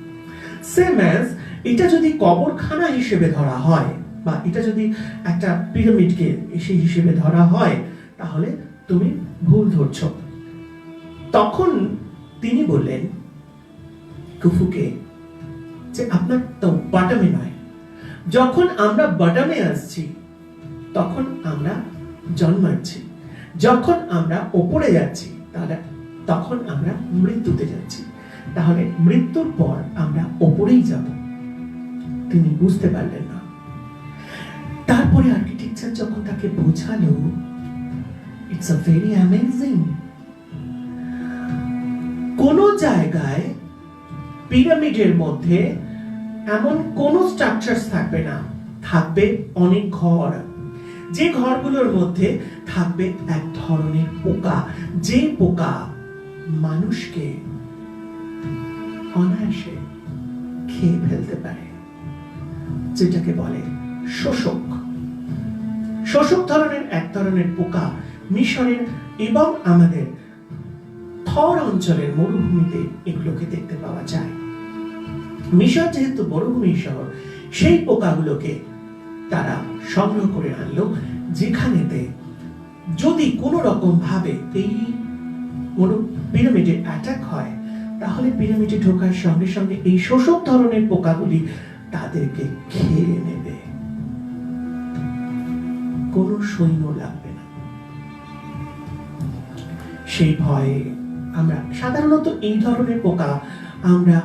সেম অ্যাজ এটা যদি কবরখানা হিসেবে ধরা হয়, বা এটা যদি একটা পিরামিডকে সেই হিসেবে ধরা হয়, তাহলে তুমি ভুল ধরছো। তখন তিনি বললেন কুফুকে যে আপনার তো বটমে নয়। যখন আমরা বটমে আসছি তখন আমরা জন্মাচ্ছি, যখন আমরা ওপরে যাচ্ছি তাহলে তখন আমরা মৃত্যুতে যাচ্ছি, তাহলে মৃত্যুর পর আমরা ওপরেই যাব। তিনি বুঝতে পারলেন না। তারপরে আর্কিটেকচার যখন তাকে বোঝালো, ইটস আ ভেরি অ্যামেজিং। কোন জায়গায় পিরামিডের মধ্যে এমন কোন স্ট্রাকচারস থাকবে না, থাকবে অনেক ঘর। যে ঘরগুলোর মধ্যে থাকবে এক ধরনের পোকা, যে পোকা মানুষকে অনায়াসে খেয়ে ফেলতে পারে, যেটাকে বলে শোষক। শোষক ধরনের এক ধরনের পোকা মিশরের এবং আমাদের থর অঞ্চলের মরুভূমিতে এগুলোকে দেখতে পাওয়া যায়। মিশর যেহেতু মরুভূমি শহর, সেই পোকাগুলোকে তারা সংগ্রহ করে আনলো, যেখানেতে যদি কোনো রকম ভাবে এই পিরামিডে অ্যাটাক হয় তাহলে পিরামিডে ঢোকার সঙ্গে সঙ্গে এই শোষক ধরনের পোকাগুলি তাদেরকে খেয়ে নেবে, কোনো সৈন্য লাগবে না। সেই ভয়ে আমরা সাধারণত এই ধরনের পোকা আমরা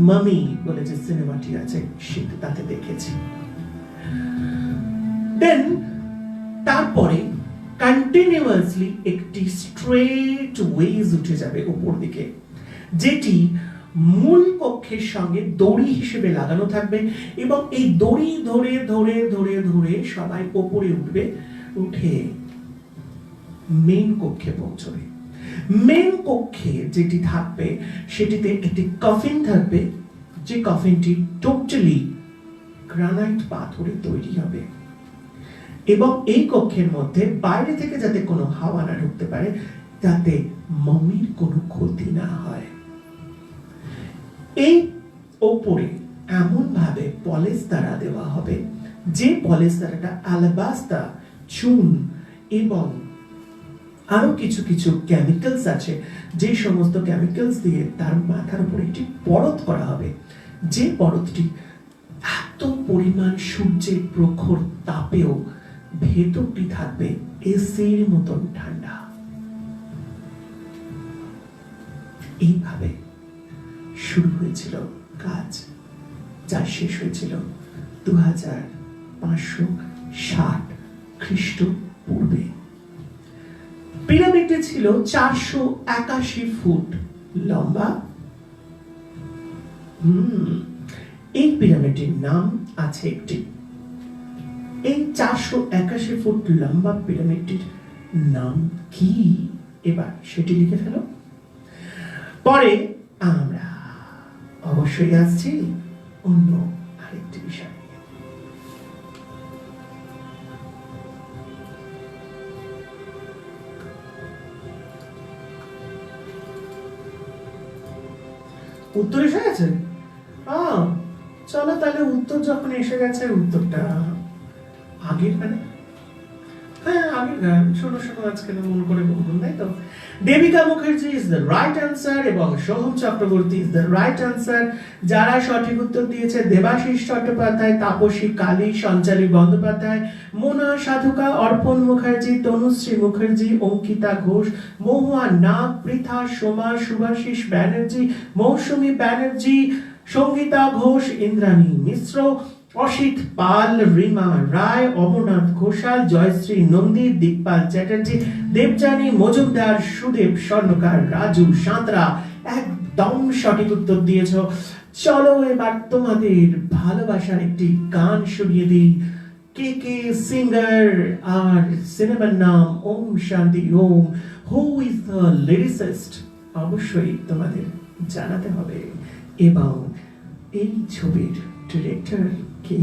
মামি বলে যে সিনেমাটি আছে সেটা তাতে দেখেছি। দেন তারপরে কন্টিনিউয়াসলি একটি স্ট্রেট ওয়েজ উঠে যাবে উপর দিকে, যেটি মূল কক্ষের সঙ্গে দড়ি হিসেবে লাগানো থাকবে এবং এই দড়ি ধরে ধরে ধরে ধরে সবাই উপরে উঠবে, উঠে মেন কক্ষে পৌঁছবে। মেন কক্ষে যেটি থাকবে সেটিতে একটি কফিন থাকবে, যে কফিনটি টোটালি গ্রানাইট পাথরে তৈরি হবে এবং এই কক্ষের মধ্যে বাইরে থেকে যাতে কোনো হাওয়া না ঢুকতে পারে, যাতে মমির কোনো ক্ষতি না হয়। এই ওপরে এমন ভাবে পলেস্তারা দেওয়া হবে যে পলেস্তারাটা অ্যালাবাস্টার, চুন এবং আরো কিছু কিছু কেমিক্যালস আছে, যে সমস্ত কেমিক্যালস দিয়ে তার মাথার উপরে একটি পরত করা হবে, যে পরতটি এত পরিমাণ সূর্যের প্রখর তাপেও ভেতরটি থাকবে এসির মতন ঠান্ডা। এইভাবে শুরু হয়েছিল কাজ, যা শেষ হয়েছিল 2560 খ্রিস্টপূর্বে। পিরামিডটি ছিল 481 ফুট লম্বা। এই পিরামিডটির নাম আছে একটি। এই 481 ফুট লম্বা পিরামিডটির নাম কি, এবার সেটি লিখে ফেলো। পরে আমরা অবশ্যই আসছি অন্য আরেকটি বিষয়। উত্তর এসে গেছে? চলো তাহলে উত্তর যখন এসে গেছে, উত্তরটা আগের মানে আগের গান শোনো আজকে মন করে বলুন, তাই তো? Debika Mukherjee is the right answer এবং Soham Chakraborty is the right answer. যারা সঠিক উত্তর দিয়েছে দেবাশিস চট্টোপাধ্যায়, তাপসী কালী, সঞ্চালী বন্দ্যোপাধ্যায়, মোনা সাধুকা, অর্পণ মুখার্জি, তনুশ্রী মুখার্জি, অঙ্কিতা ঘোষ, মহুয়া নাগ, পৃথা সোমা, শুভাশিস ব্যানার্জি, মৌসুমী ব্যানার্জি, সঙ্গীতা ঘোষ, ইন্দ্রাণী মিশ্র, অসিত পাল, রিমা রায়, অমরনাথ ঘোষাল, জয়শ্রী নন্দী, দিকপাল চ্যাটার্জি, দেবযানী মজুমদার, সুদেব স্বর্ণকার, রাজু সাঁতরা একদম সঠিক উত্তর দিয়েছ। চলো এবার তোমাদের ভালোবাসার একটি গান শুনিয়ে দিই। কে কে সিঙ্গার আর সিনেমার নাম ওম শান্তি ওম। হু ইজ দ্য লিরিসিস্ট অবশ্যই তোমাদের জানাতে হবে এবং এই ছবির ডিরেক্টর কে।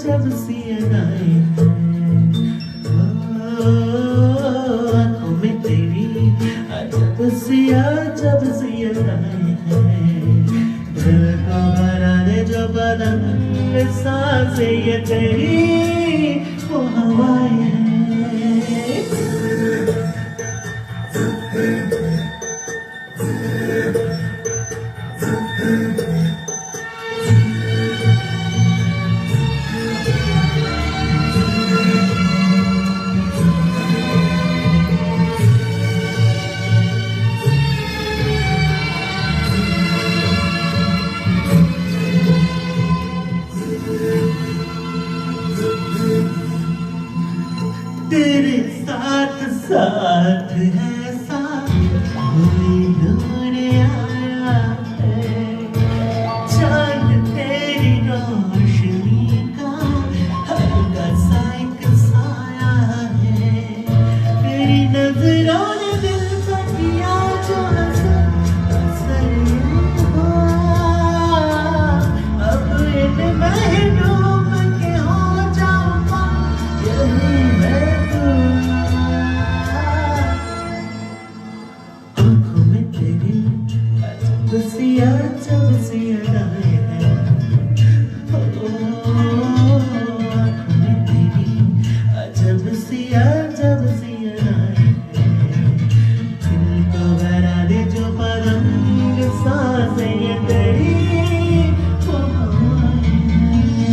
जब सी अदाएं हैं, आंखों में तेरी जब सी अदाएं हैं, दिल को भरा दे जो बदन में सांसें ये तेरी वो हवाएं हैं। तेरे साथ साथ है साथ कोई दूर आया है, चांद तेरी रोशनी का हल्का सा एक साया है, तेरी नजरों ने दिल को किया जो असर हुआ, अब इन महनूम के हो जाऊंगा यही मैं। आंखों में तेरी जब सी अदाएं हैं, आंखों में तेरी जब सी अदाएं हैं, दिल को भरा दे जो पलंग सांसें ये तेरी वो हवाएं हैं।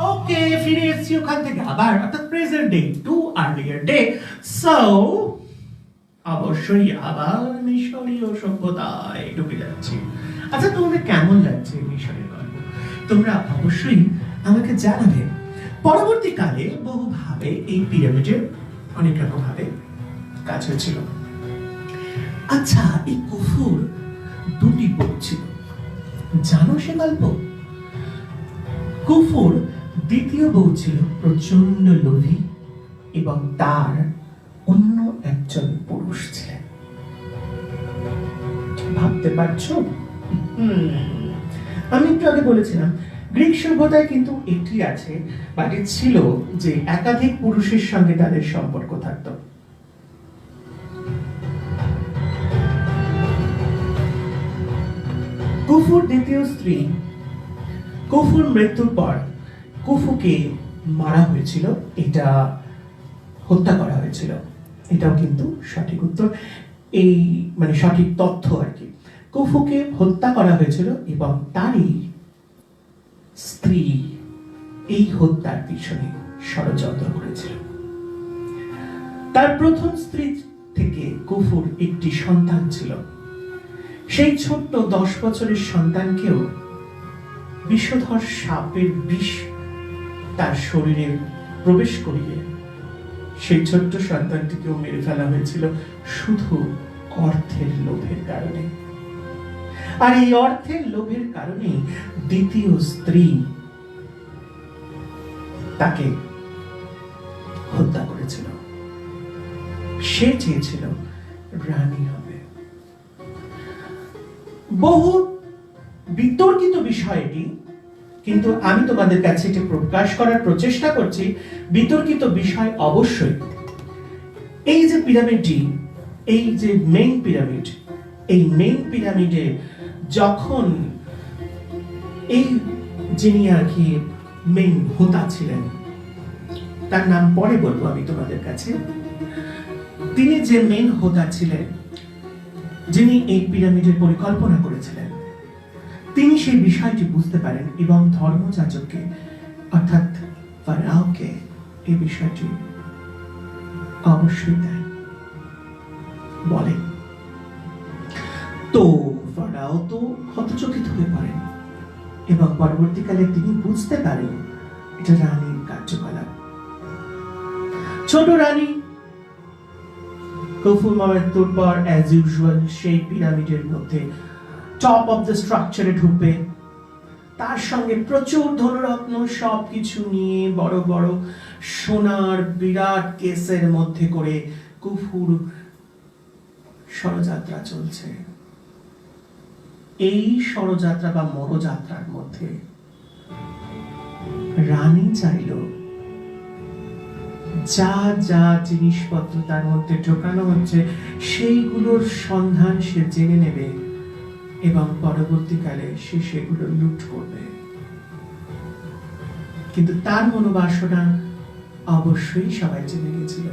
ওকে, ফিরে এসেছি ওখান থেকে আবার, অর্থাৎ present day to earlier day. So অবশ্যই আবার মিশরীয় সভ্যতায় ঢুকে যাচ্ছি। আচ্ছা, তোমাদের কেমন লাগছে মিশরের গল্প? তোমরা অবশ্যই আমাকে জানাবে। পরবর্তীকালে বহুভাবে এই পিরামিডের অনেক রকম ভাবে কাজ হয়েছিল। আচ্ছা, এই কুফুর দুটি বউ ছিল, জানো সে গল্প? কুফুর দ্বিতীয় বউ ছিল প্রচন্ড লোভী এবং তার অন্য একজন পুরুষ ছিলেন। ভাবতে পারছো? আমি একটু আগে বলেছিলাম গ্রিক সভ্যতায় কিন্তু এটি আছে বা এটি ছিল যে একাধিক পুরুষের সঙ্গে তাদের সম্পর্ক থাকত। কুফুর দ্বিতীয় স্ত্রী কুফুর মৃত্যুর পর কুফুকে মারা হয়েছিল, এটা হত্যা করা হয়েছিল। এটাও কিন্তু সঠিক উত্তর, এই মানে সঠিক তথ্য আর কি। কুফুকে হত্যা করা হয়েছিল এবং তারই স্ত্রী এই হত্যার পিছনে ষড়যন্ত্র করেছিল। তার প্রথম স্ত্রী থেকে কুফুর একটি সন্তান ছিল। সেই ছোট্ট 10 বছরের সন্তানকেও বিষধর সাপের বিষ তার শরীরে প্রবেশ করিয়ে সেই ছোট্ট সন্তানটিকেও মেরে ফেলা হয়েছিল শুধু অর্থের লোভের কারণে। আর এই অর্থের লোভের কারণে দ্বিতীয় স্ত্রী তাকে হত্যা করেছিল। সে চেয়েছিল রানী হবে। বহু বিতর্কিত বিষয়টি, কিন্তু আমি তোমাদের কাছে এটি প্রকাশ করার প্রচেষ্টা করছি। বিতর্কিত বিষয় অবশ্যই এই যে পিরামিডটি, এই যে মেইন পিরামিড, এই মেইন পিরামিডে যখন এই যিনি আর কি মেইন হোতা ছিলেন, তার নাম পরে বলবো আমি তোমাদের কাছে, তিনি যে মেইন হোতা ছিলেন, যিনি এই পিরামিডের পরিকল্পনা করেছিলেন, তিনি সেই বিষয়টি বুঝতে পারেন এবং ধর্মযাজককে অর্থাৎ ফারাওকে এই বিষয়টি অবশ্যই দেন, বলেন। তো ফারাও তো হতচকিত হয়ে পড়েন এবং পরবর্তীকালে তিনি বুঝতে পারেন এটা রানীর কার্যকলাপ। ছোট রানী কুফুর মৃত্যুর পর অ্যাজ ইউজুয়াল সেই পিরামিডের মধ্যে টপ অফ দ্য স্ট্রাকচারে ঢুকবে তার সঙ্গে প্রচুর ধনরত্ন সবকিছু নিয়ে বড় বড় সোনার বিরাট কেসের মধ্যে করে কুফুর ষড়যাত্রা চলছে। এই ষড়যাত্রা বা মরযাত্রার মধ্যে রানী চাইল যা যা জিনিসপত্র তার মধ্যে ঢোকানো হচ্ছে সেইগুলোর সন্ধান সে জেনে নেবে এবং পরবর্তীকালে সে সেগুলো লুট করবে। কিন্তু তার মনোবাসনা অবশ্যই সবাই জেনে গেছিল।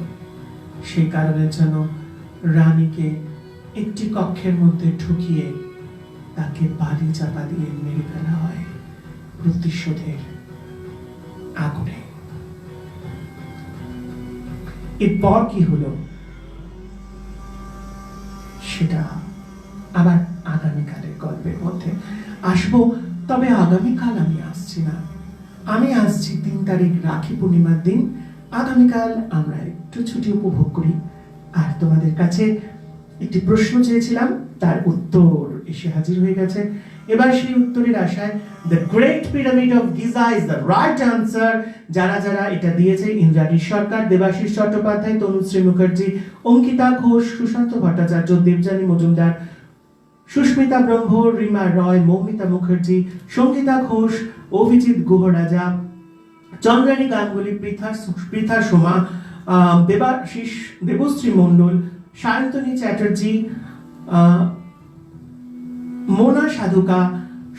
সেই কারণের জন্য রানীকে একটি কক্ষের মধ্যে ঢুকিয়ে তাকে বালি চাপা দিয়ে মেরে ফেলা হয় প্রতিশোধের আগুনে। এরপর কি হলো সেটা আবার আগামীকালের গল্পের মধ্যে আসবো। তবে আগামীকাল আমি আসছি না, আমি আসছি 3 তারিখ রাখি পূর্ণিমার দিন। আগামীকাল আমরা একটু ছুটি উপভোগ করি। আর তোমাদের কাছে একটি প্রশ্ন চেয়েছিলাম, তার উত্তর এসে হাজির হয়ে গেছে। এবার সেই উত্তরের আশায় the great pyramid of Giza is the right answer. যারা যারা এটা দিয়েছে, ইন্দ্রাণী সরকার, দেবাশিস চট্টোপাধ্যায়, তনুশ্রী মুখার্জি, অঙ্কিতা ঘোষ, সুশান্ত ভট্টাচার্য, দেবযানী মজুমদার, সুস্মিতা ব্রহ্ম, রিমা রয়, মৌমিতা মুখার্জি, সঙ্গীতা ঘোষ, অভিজিৎ গুহরাজা, চন্দ্রানী গাঙ্গুলি, পৃথা সোমা, দেবাশিস, দেবশ্রী মণ্ডল, সায়ন্তনী চ্যাটার্জি, মোনা সাধুকা,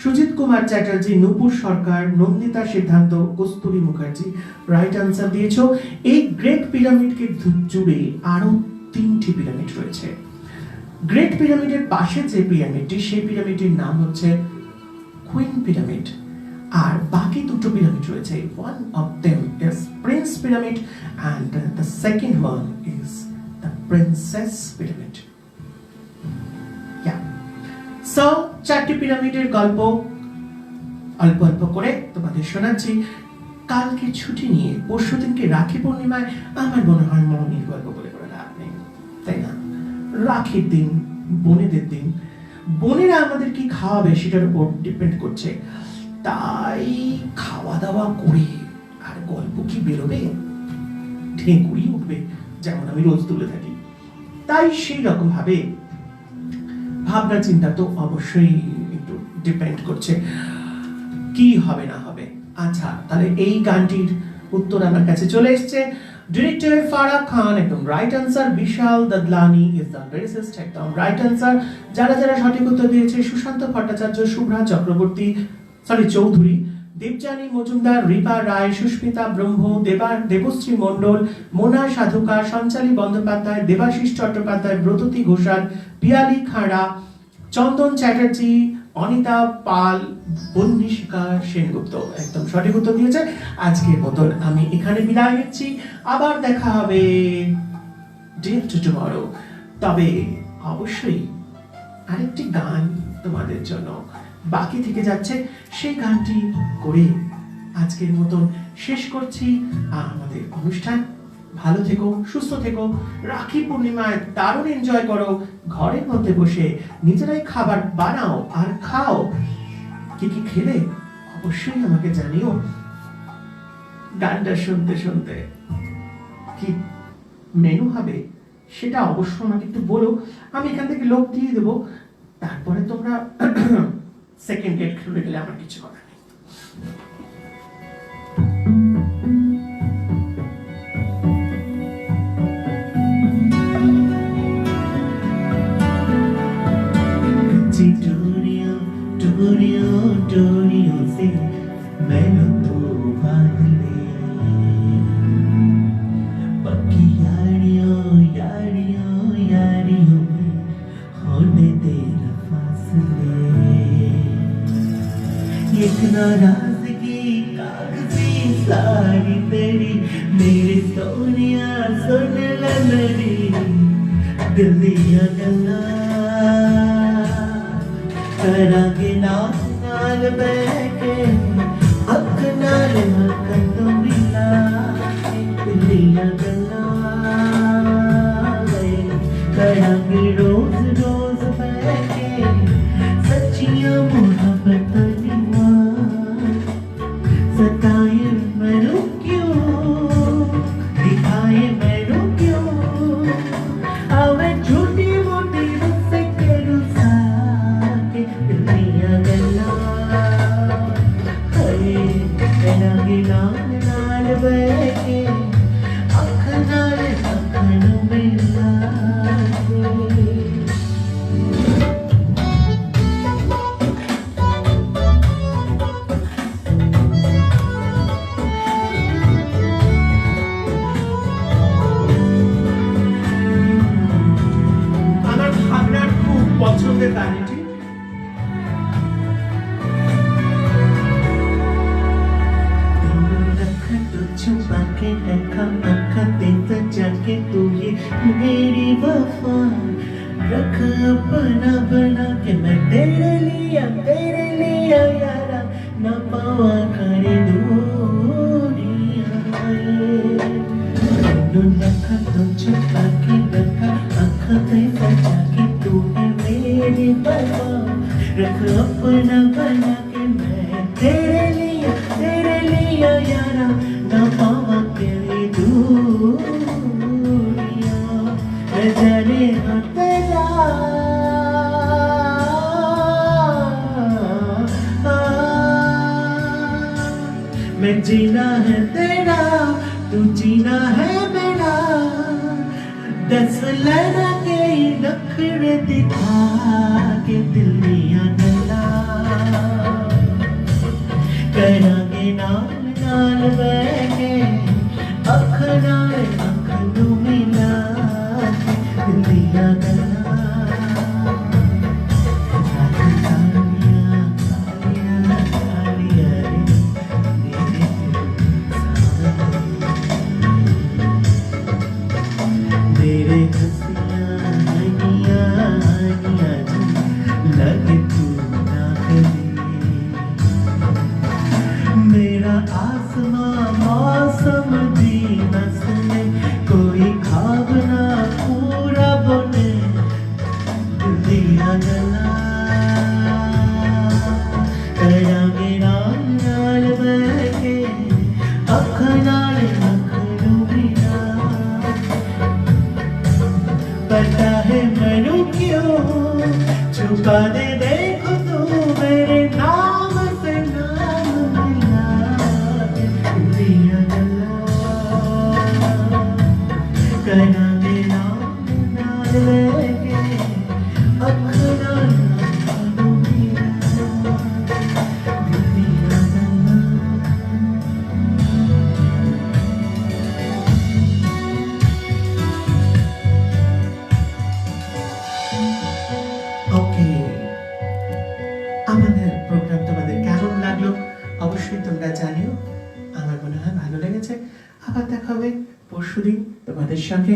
সুজিত কুমার চ্যাটার্জি, নূপুর সরকার, নন্দিতা সিদ্ধান্ত, কস্তুরী মুখার্জি রাইট আনসার দিয়েছো। এই গ্রেট পিরামিডকে জুড়ে আরো 3টি পিরামিড রয়েছে। গ্রেট পিরামিডের পাশে যে পিরামিডটি, সেই পিরামিডটির নাম হচ্ছে কুইন পিরামিড। আর বাকি 2টো পিরামিড রয়েছে। One of them is prince pyramid and the second one is the princess pyramid. Yeah. So 4টি পিরামিডের গল্প অল্প অল্প করে তোমাদের শোনাচ্ছি। কালকে ছুটি নিয়ে পরশুদিনকে রাখি পূর্ণিমায় আমার মনে হয় মৌনির গল্প বলে করে লাভ নেই, তাই না? রাখির দিন, বোনেদের দিন, বোনেরা আমাদের কি খাওয়াবে সেটার উপর ডিপেন্ড করছে। তাই খাওয়া দাওয়া করে আর গল্প কি বেরোবে, ঢেকুড়ি উঠবে, যেমন আমি রোজ তুলে থাকি। তাই সেই রকম ভাবে ভাবনা চিন্তা তো অবশ্যই একটু ডিপেন্ড করছে কি হবে না হবে। আচ্ছা, তাহলে এই গানটির উত্তর আমার কাছে চলে এসেছে। ডিরেক্টর ফারা খান, একদম right answer. Vishal Dadlani is the lyricist, একদম রাইট আনসার। যারা যারা সঠিক উত্তর দিয়েছে, সুশান্ত ভট্টাচার্য, শুভ্রা চক্রবর্তী, চৌধুরী, দেবযানী মজুমদার, রিপা রায়, সুস্মিতা ব্রহ্ম, দেবশ্রী মণ্ডল, মোনা সাধুকা, সঞ্চালী বন্দ্যোপাধ্যায়, দেবাশিস চট্টোপাধ্যায়, ব্রততী ঘোষাল, পিয়ালি খাড়া, চন্দন চ্যাটার্জি, অনিতা পাল, বন্নিশিকা সেনগুপ্ত একদম সঠিক উত্তর দিয়েছে। আজকের মতন আমি এখানে বিদায় নিচ্ছি। আবার দেখা হবে ডে টু টুমরো। তবে অবশ্যই আরেকটি গান তোমাদের জন্য বাকি থেকে যাচ্ছে, সেই গানটি করে আজকের মতন শেষ করছি আমাদের অনুষ্ঠান। ভালো থেকো, সুস্থ থেকো, রাখি পূর্ণিমায় দারুণ এনজয় করো, ঘরের মধ্যে বসে নিজেরাই খাবার বানাও আর খাও। কি কি খেলে অবশ্যই আমাকে জানিও। গানটা শুনতে শুনতে কি মেনু হবে সেটা অবশ্য আমাকে একটু বলো, আমি এখান থেকে লোক দিয়ে দেবো। তারপরে তোমরা সেকেন্ড গেট খুলে গেলে আমার কিছু করার নেই। डोरियों से मैंने तो बांध ले, पक्की यारियों होने तेरा फासले। एक नाराजगी कागजी सारी तेरी, मेरी सोनिया सुन ले मेरी दिल दिया गल्ला। करांगे नाल बैठे हक नाल हक तो मिला, दिलिया गल्ला करांगे रोज रोज बैठे सच्चियां मोहब्बत निभा। मेरी वफा रख अपना बना के मैं तेरे लिया यारा न पावा करे दूरियां तू रखा तो छुपा के रखा आँखों पे सजा के तू है मेरी वफा रख अपना बना के मैं तेरे लिया यारा न पावा करे दूरियां मैं जाने हाँ तेरा मैं जीना है तेरा तू जीना है मेरा दस लेना के नखरे दिखा के दिल दिया गला करांगे नाल बैठे अख नाल अख नू मिला के दिल दिया गला तेरे हंसियां लगे तू ना कभी मेरा आसमां मौसम दी नस में कोई ख्वाब ना पूरा बने दिल दिया गला करांगे नाल बैठे अख नाल अख नू मिला पता है मैनू क्यों छुपा दे देखो तू मेरे नाम से नाम मिला के दिया गला करांगे नाल लेके अख नाल अख नू मिला दिया गला ওকে আমাদের প্রোগ্রাম তোমাদের কেমন লাগলো অবশ্যই তোমরা জানিও আমার মনে হয় ভালো লেগেছে আবার দেখা হবে পরশুদিন তোমাদের সঙ্গে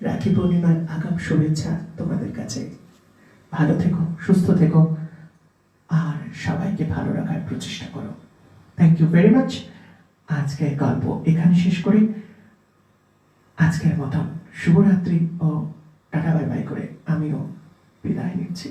রাখি পূর্ণিমার আগাম শুভেচ্ছা তোমাদের কাছে ভালো থেকো সুস্থ থেকো আর সবাইকে ভালো রাখার প্রচেষ্টা করো থ্যাংক ইউ ভেরি মাচ আজকের গল্প এখানে শেষ করি আজকের মতন শুভরাত্রি ও টাটা বাই বাই করে আমিও বিদায় নিচ্ছি